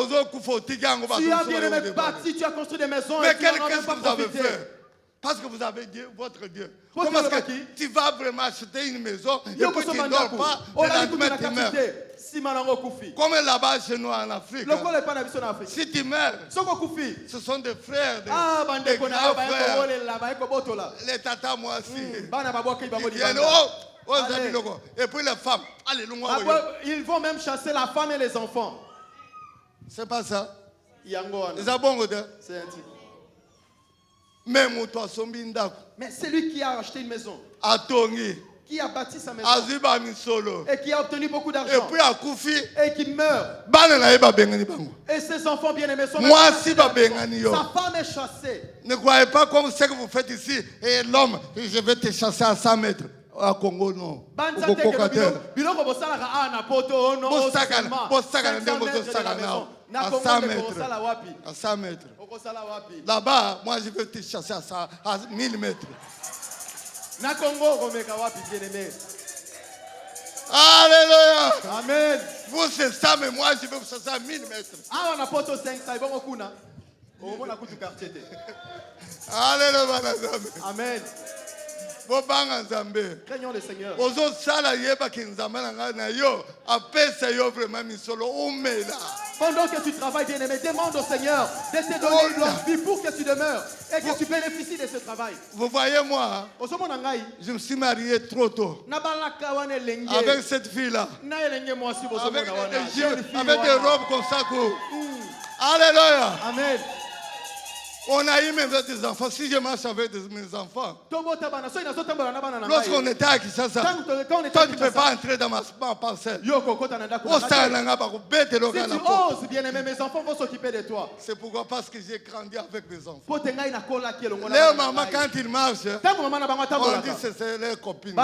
Tu as bien-aimé bâti, tu as construit des maisons. Mais qu'est-ce que vous avez fait? Parce que vous avez Dieu, votre Dieu. Comment est-ce que tu vas vraiment acheter une maison et puis tu ne dors pas le lendemain tu meurs? Comme là-bas chez nous en Afrique. Si tu meurs, ce sont des frères, des grands frères. Les tatas, moi aussi. Ils viennent, et puis les femmes. Ils vont même chasser la femme et les enfants. C'est pas ça. C'est un type. Mais c'est lui qui a acheté une maison. Qui a bâti sa maison. Et qui a obtenu beaucoup d'argent. Et qui meurt. Et ses enfants bien-aimés sont chassés. Sa femme est chassée. Ne croyez pas comme ce que vous faites ici. Et l'homme, je vais te chasser à 100 mètres. À Congo, non. À 100 mètres. À 100 mètres. Là-bas, moi je vais te chasser à 1000 mètres. Alléluia. Amen. Vous c'est ça, mais moi je vais vous chasser à 1000 mètres. Alléluia. Amen. Craignons le Seigneur. Pendant que tu travailles, bien-aimé, demande au Seigneur de te donner leur vie pour que tu demeures et que tu bénéficies de ce travail. Vous voyez, moi, je me suis marié trop tôt. Avec cette fille-là. Avec des robes comme ça. Alléluia. Amen. On a eu même des enfants. Si je marche avec mes enfants, lorsqu'on était à Kinshasa, toi tu ne peux pas entrer dans ma parcelle. Si tu oses, bien-aimé, mes enfants vont s'occuper de toi. C'est pourquoi, parce que j'ai grandi avec mes enfants. Leur maman, quand ils marchent, on dit que c'est leur copine.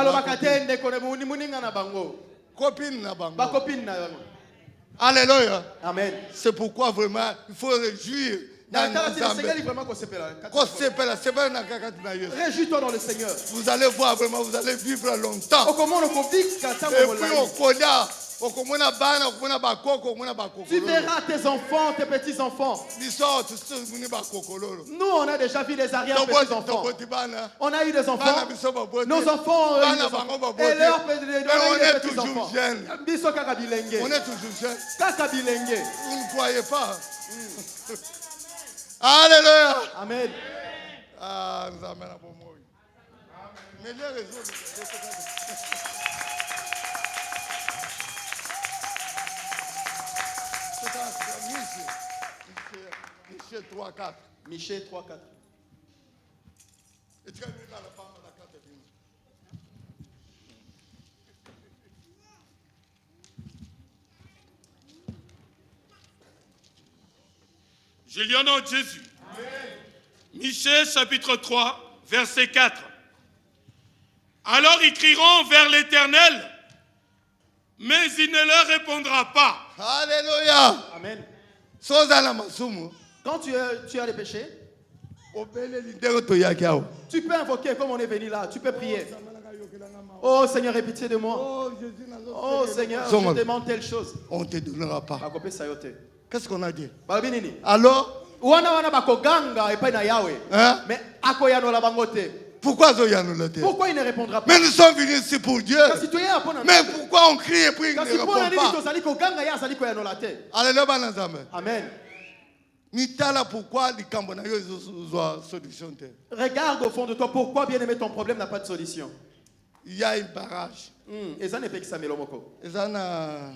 Alléluia. Amen. C'est pourquoi vraiment il faut réjouir. Réjouis-toi dans le Seigneur. Vous allez voir vraiment, vous allez vivre longtemps. Et puis tu verras tes enfants, tes petits-enfants. Nous, on a déjà vu les arrière-petits-enfants. On a eu des enfants. Nos enfants et leurs petits-enfants. On est toujours jeunes. Vous ne croyez pas? Alléluia. Amen. Ah, nous amène à bon mot. Mais les raisons. Michel 3-4. Michel 3-4. Et tu as vu dans la femme la carte de vie. Je lis au nom de Jésus. Michée chapitre 3, verset 4. Alors ils crieront vers l'Éternel, mais il ne leur répondra pas. Alléluia. Amen. Quand tu as des péchés, tu peux invoquer comme on est venu là, tu peux prier. Oh Seigneur, aie pitié de moi. Oh Seigneur, je demande telle chose. On ne te donnera pas. Qu'est-ce qu'on a dit? Alors, hein? Mais pourquoi il ne répondra pas? Mais nous sommes venus ici pour Dieu. Mais pourquoi on crie et puis il ne répond pas? Alléluia. Amen. Pourquoi les Cambodgiens ont solution? Regarde au fond de toi pourquoi bien aimé ton problème n'a pas de solution. Il y a une barrage. Et ça n'est pas que ça melomoko. Et ça n'a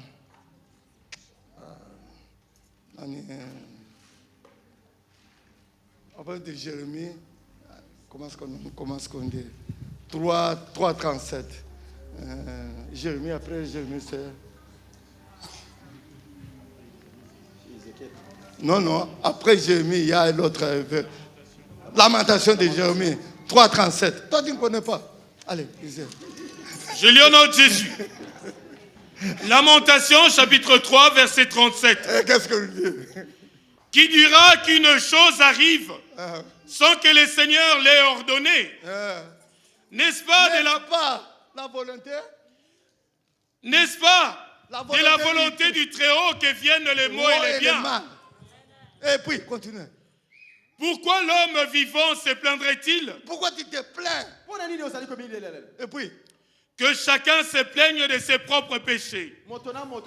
après de Jérémie, comment est-ce qu'on dit 3:37. Jérémie, après Jérémie, c'est... Non, après Jérémie, il y a l'autre... Lamentation de Jérémie, 3:37. Toi, tu ne connais pas. Allez, lisez. Je lis au nom de Jésus. Lamentation, chapitre 3, verset 37. Qu'est-ce que vous dites? Qui dira qu'une chose arrive sans que le Seigneur l'ait ordonné? N'est-ce pas la volonté? N'est-ce pas de la volonté du Très-Haut que viennent les maux et les biens? Et puis, continue. Pourquoi l'homme vivant se plaindrait-il? Pourquoi tu te plains? Et puis, que chacun se plaigne de ses propres péchés. Acclame pour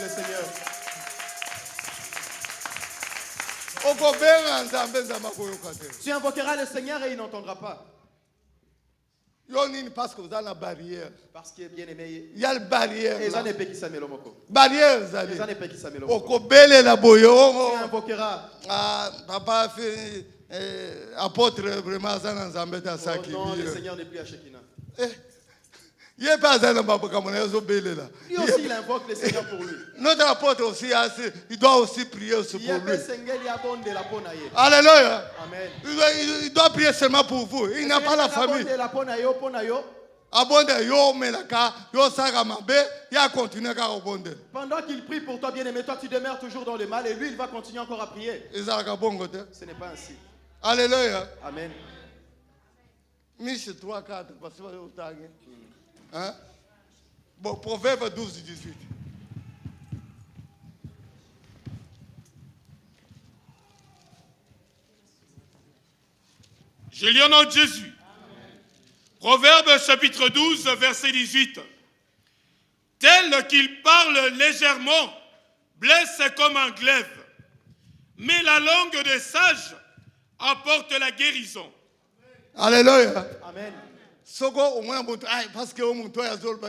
le Seigneur. Tu invoqueras le Seigneur et il n'entendra pas. Parce que vous avez la barrière. Parce qu'il est bien aimé. Il y a la barrière. Barrière, tu invoqueras. Papa fait apôtre vraiment ça dans Zambeta Saki. Non, le Seigneur n'est plus à Shekinah. Il n'est pas à lui aussi, il invoque le Seigneur pour lui. Notre apôtre aussi, il doit aussi prier aussi pour lui. Alléluia. Amen. Il doit prier seulement pour vous. Il n'a pas la famille. Pendant qu'il prie pour toi, bien-aimé, toi tu demeures toujours dans le mal et lui il va continuer encore à prier. Ce n'est pas ainsi. Alléluia. Amen. Miche 3, 4, parce que hein? Bon, Proverbe 12, 18. Je lis au nom de Jésus. Proverbe chapitre 12, verset 18. Tel qu'il parle légèrement, blesse comme un glaive, mais la langue des sages apporte la guérison. Alléluia. Amen. Parce que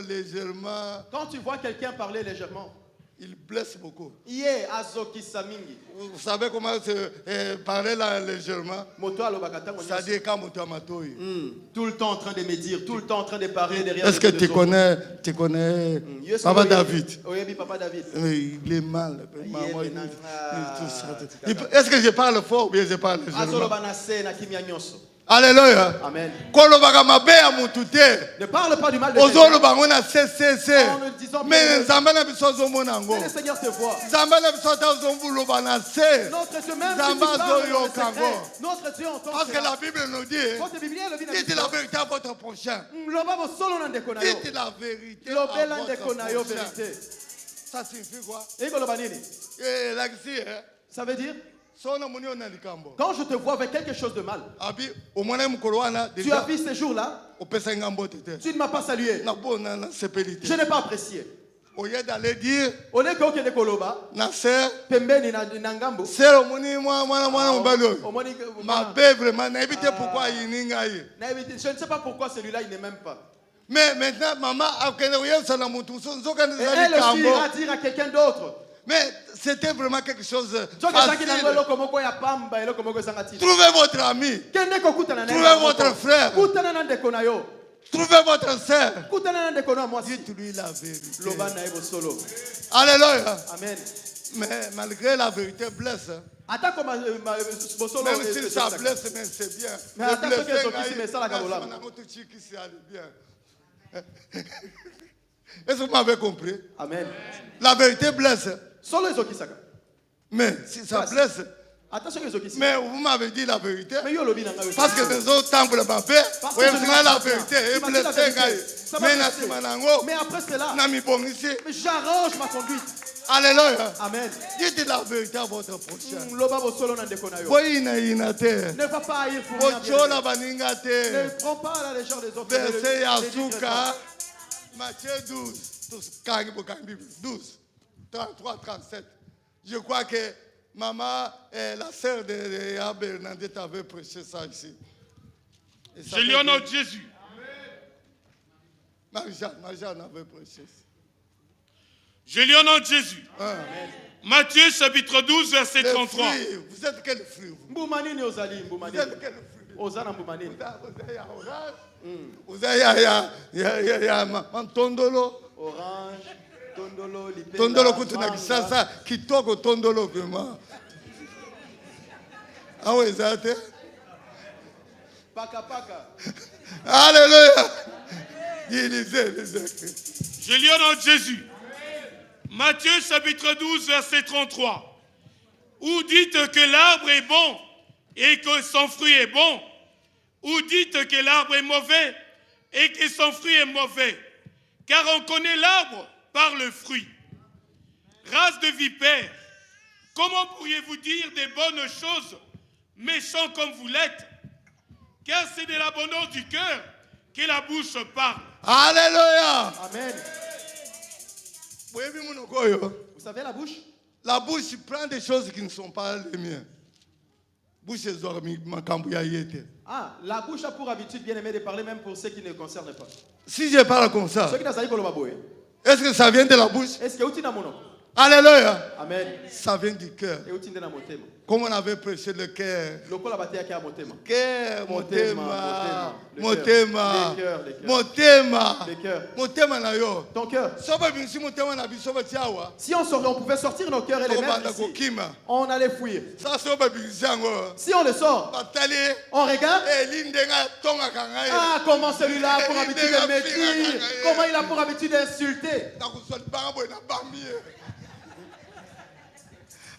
légèrement. Quand tu vois quelqu'un parler légèrement, il blesse beaucoup. Vous savez comment parler là légèrement? C'est-à-dire quand tout le temps en train de me dire, tout le temps en train de parler derrière. Est-ce que tu connais Papa David? Oui, Papa David. Il est mal. Est-ce que je parle fort ou bien je parle légèrement? Alléluia. Amen. Ne parle pas du mal de quelqu'un. Mais le Seigneur te voit. Notre Dieu, même si tu parles dans le secret, notre Dieu entend. Parce que la Bible nous dit, dites la vérité à votre prochain. Dites la vérité à votre prochain. Ça signifie quoi? Ça veut dire, quand je te vois avec quelque chose de mal, tu as vu ces jours-là, tu ne m'as pas salué. Je n'ai pas apprécié. Au lieu d'aller dire, je ne sais pas pourquoi celui-là il ne m'aime pas. Mais maintenant, maman, elle aussi ira dire à quelqu'un d'autre. Mais c'était vraiment quelque chose de facile. Trouvez votre ami. Trouvez votre frère. Trouvez votre sœur. Dites-lui la vérité. Alléluia. Amen. Mais malgré la vérité blesse. Même si ça blesse, mais c'est bien. Est-ce que vous m'avez compris? Amen. La vérité blesse. Mais si ça blesse. Mais vous m'avez dit la vérité. Parce que les autres temples m'ont fait. Oui, la vérité. Mais après cela, j'arrange ma conduite. Alléluia. Amen. Dites la vérité à votre prochain. Ne va pas haïr pour rien. Ne prends pas à la légère les autres. Verset Yasuka, Matthieu 12, 33, 37. Je crois que maman, la sœur de Bernadette avait prêché ça ici. Je lui en note Jésus. Marie-Jeanne avait prêché ça. Je lui en note Jésus. Amen. Matthieu chapitre 12, verset 33. Vous êtes quel fruit? Vous êtes quel fruit? Vous avez tondolo. Orange, tondolo, lipena. Tondolo kutuna kisasa kitoko tondolo vraiment. Ah oui, ça te. Paka. Alléluia. Je lui en note Jésus. Matthieu chapitre 12, verset 33. Ou dites que l'arbre est bon et que son fruit est bon, ou dites que l'arbre est mauvais et que son fruit est mauvais. Car on connaît l'arbre par le fruit. Race de vipères, comment pourriez-vous dire des bonnes choses, méchants comme vous l'êtes? Car c'est de l'abondance du cœur que la bouche parle. Alléluia. Amen. Vous savez la bouche? La bouche prend des choses qui ne sont pas les miennes. Ah, la bouche a pour habitude, bien aimé, de parler même pour ceux qui ne concernent pas. Si je parle comme ça, est-ce que ça vient de la bouche? Alléluia. Amen. Ça vient du cœur. Comme on avait prêché le cœur. Cœur, motema. Ton cœur. Si on pouvait sortir nos cœurs et les mettre ici, on allait fuir. Si on le sort, on regarde. Ah, comment celui-là a pour habitude de m'écrire. Comment il a pour habitude d'insulter.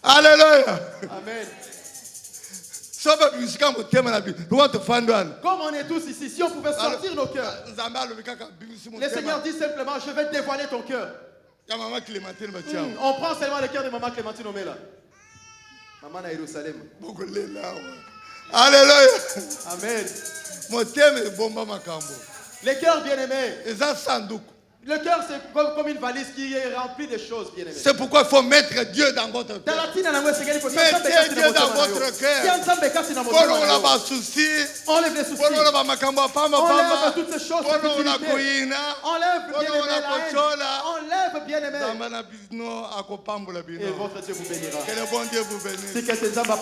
Alléluia. Amen. Comme on est tous ici, si on pouvait sortir nos cœurs, le Seigneur dit simplement, je vais dévoiler ton cœur. On prend seulement le cœur de maman Clémentine Omela. Maman à Jérusalem. Alléluia. Amen. Les cœurs bien-aimés. Le cœur, c'est comme une valise qui est remplie de choses, bien aimées. C'est pourquoi il faut mettre Dieu dans votre cœur. Mettez Dieu dans votre cœur. Enlève les soucis. Enlève toutes ces choses. Enlève bien aimé. Et votre Dieu vous bénira. Que le bon Dieu vous bénisse. C'est que tes âmes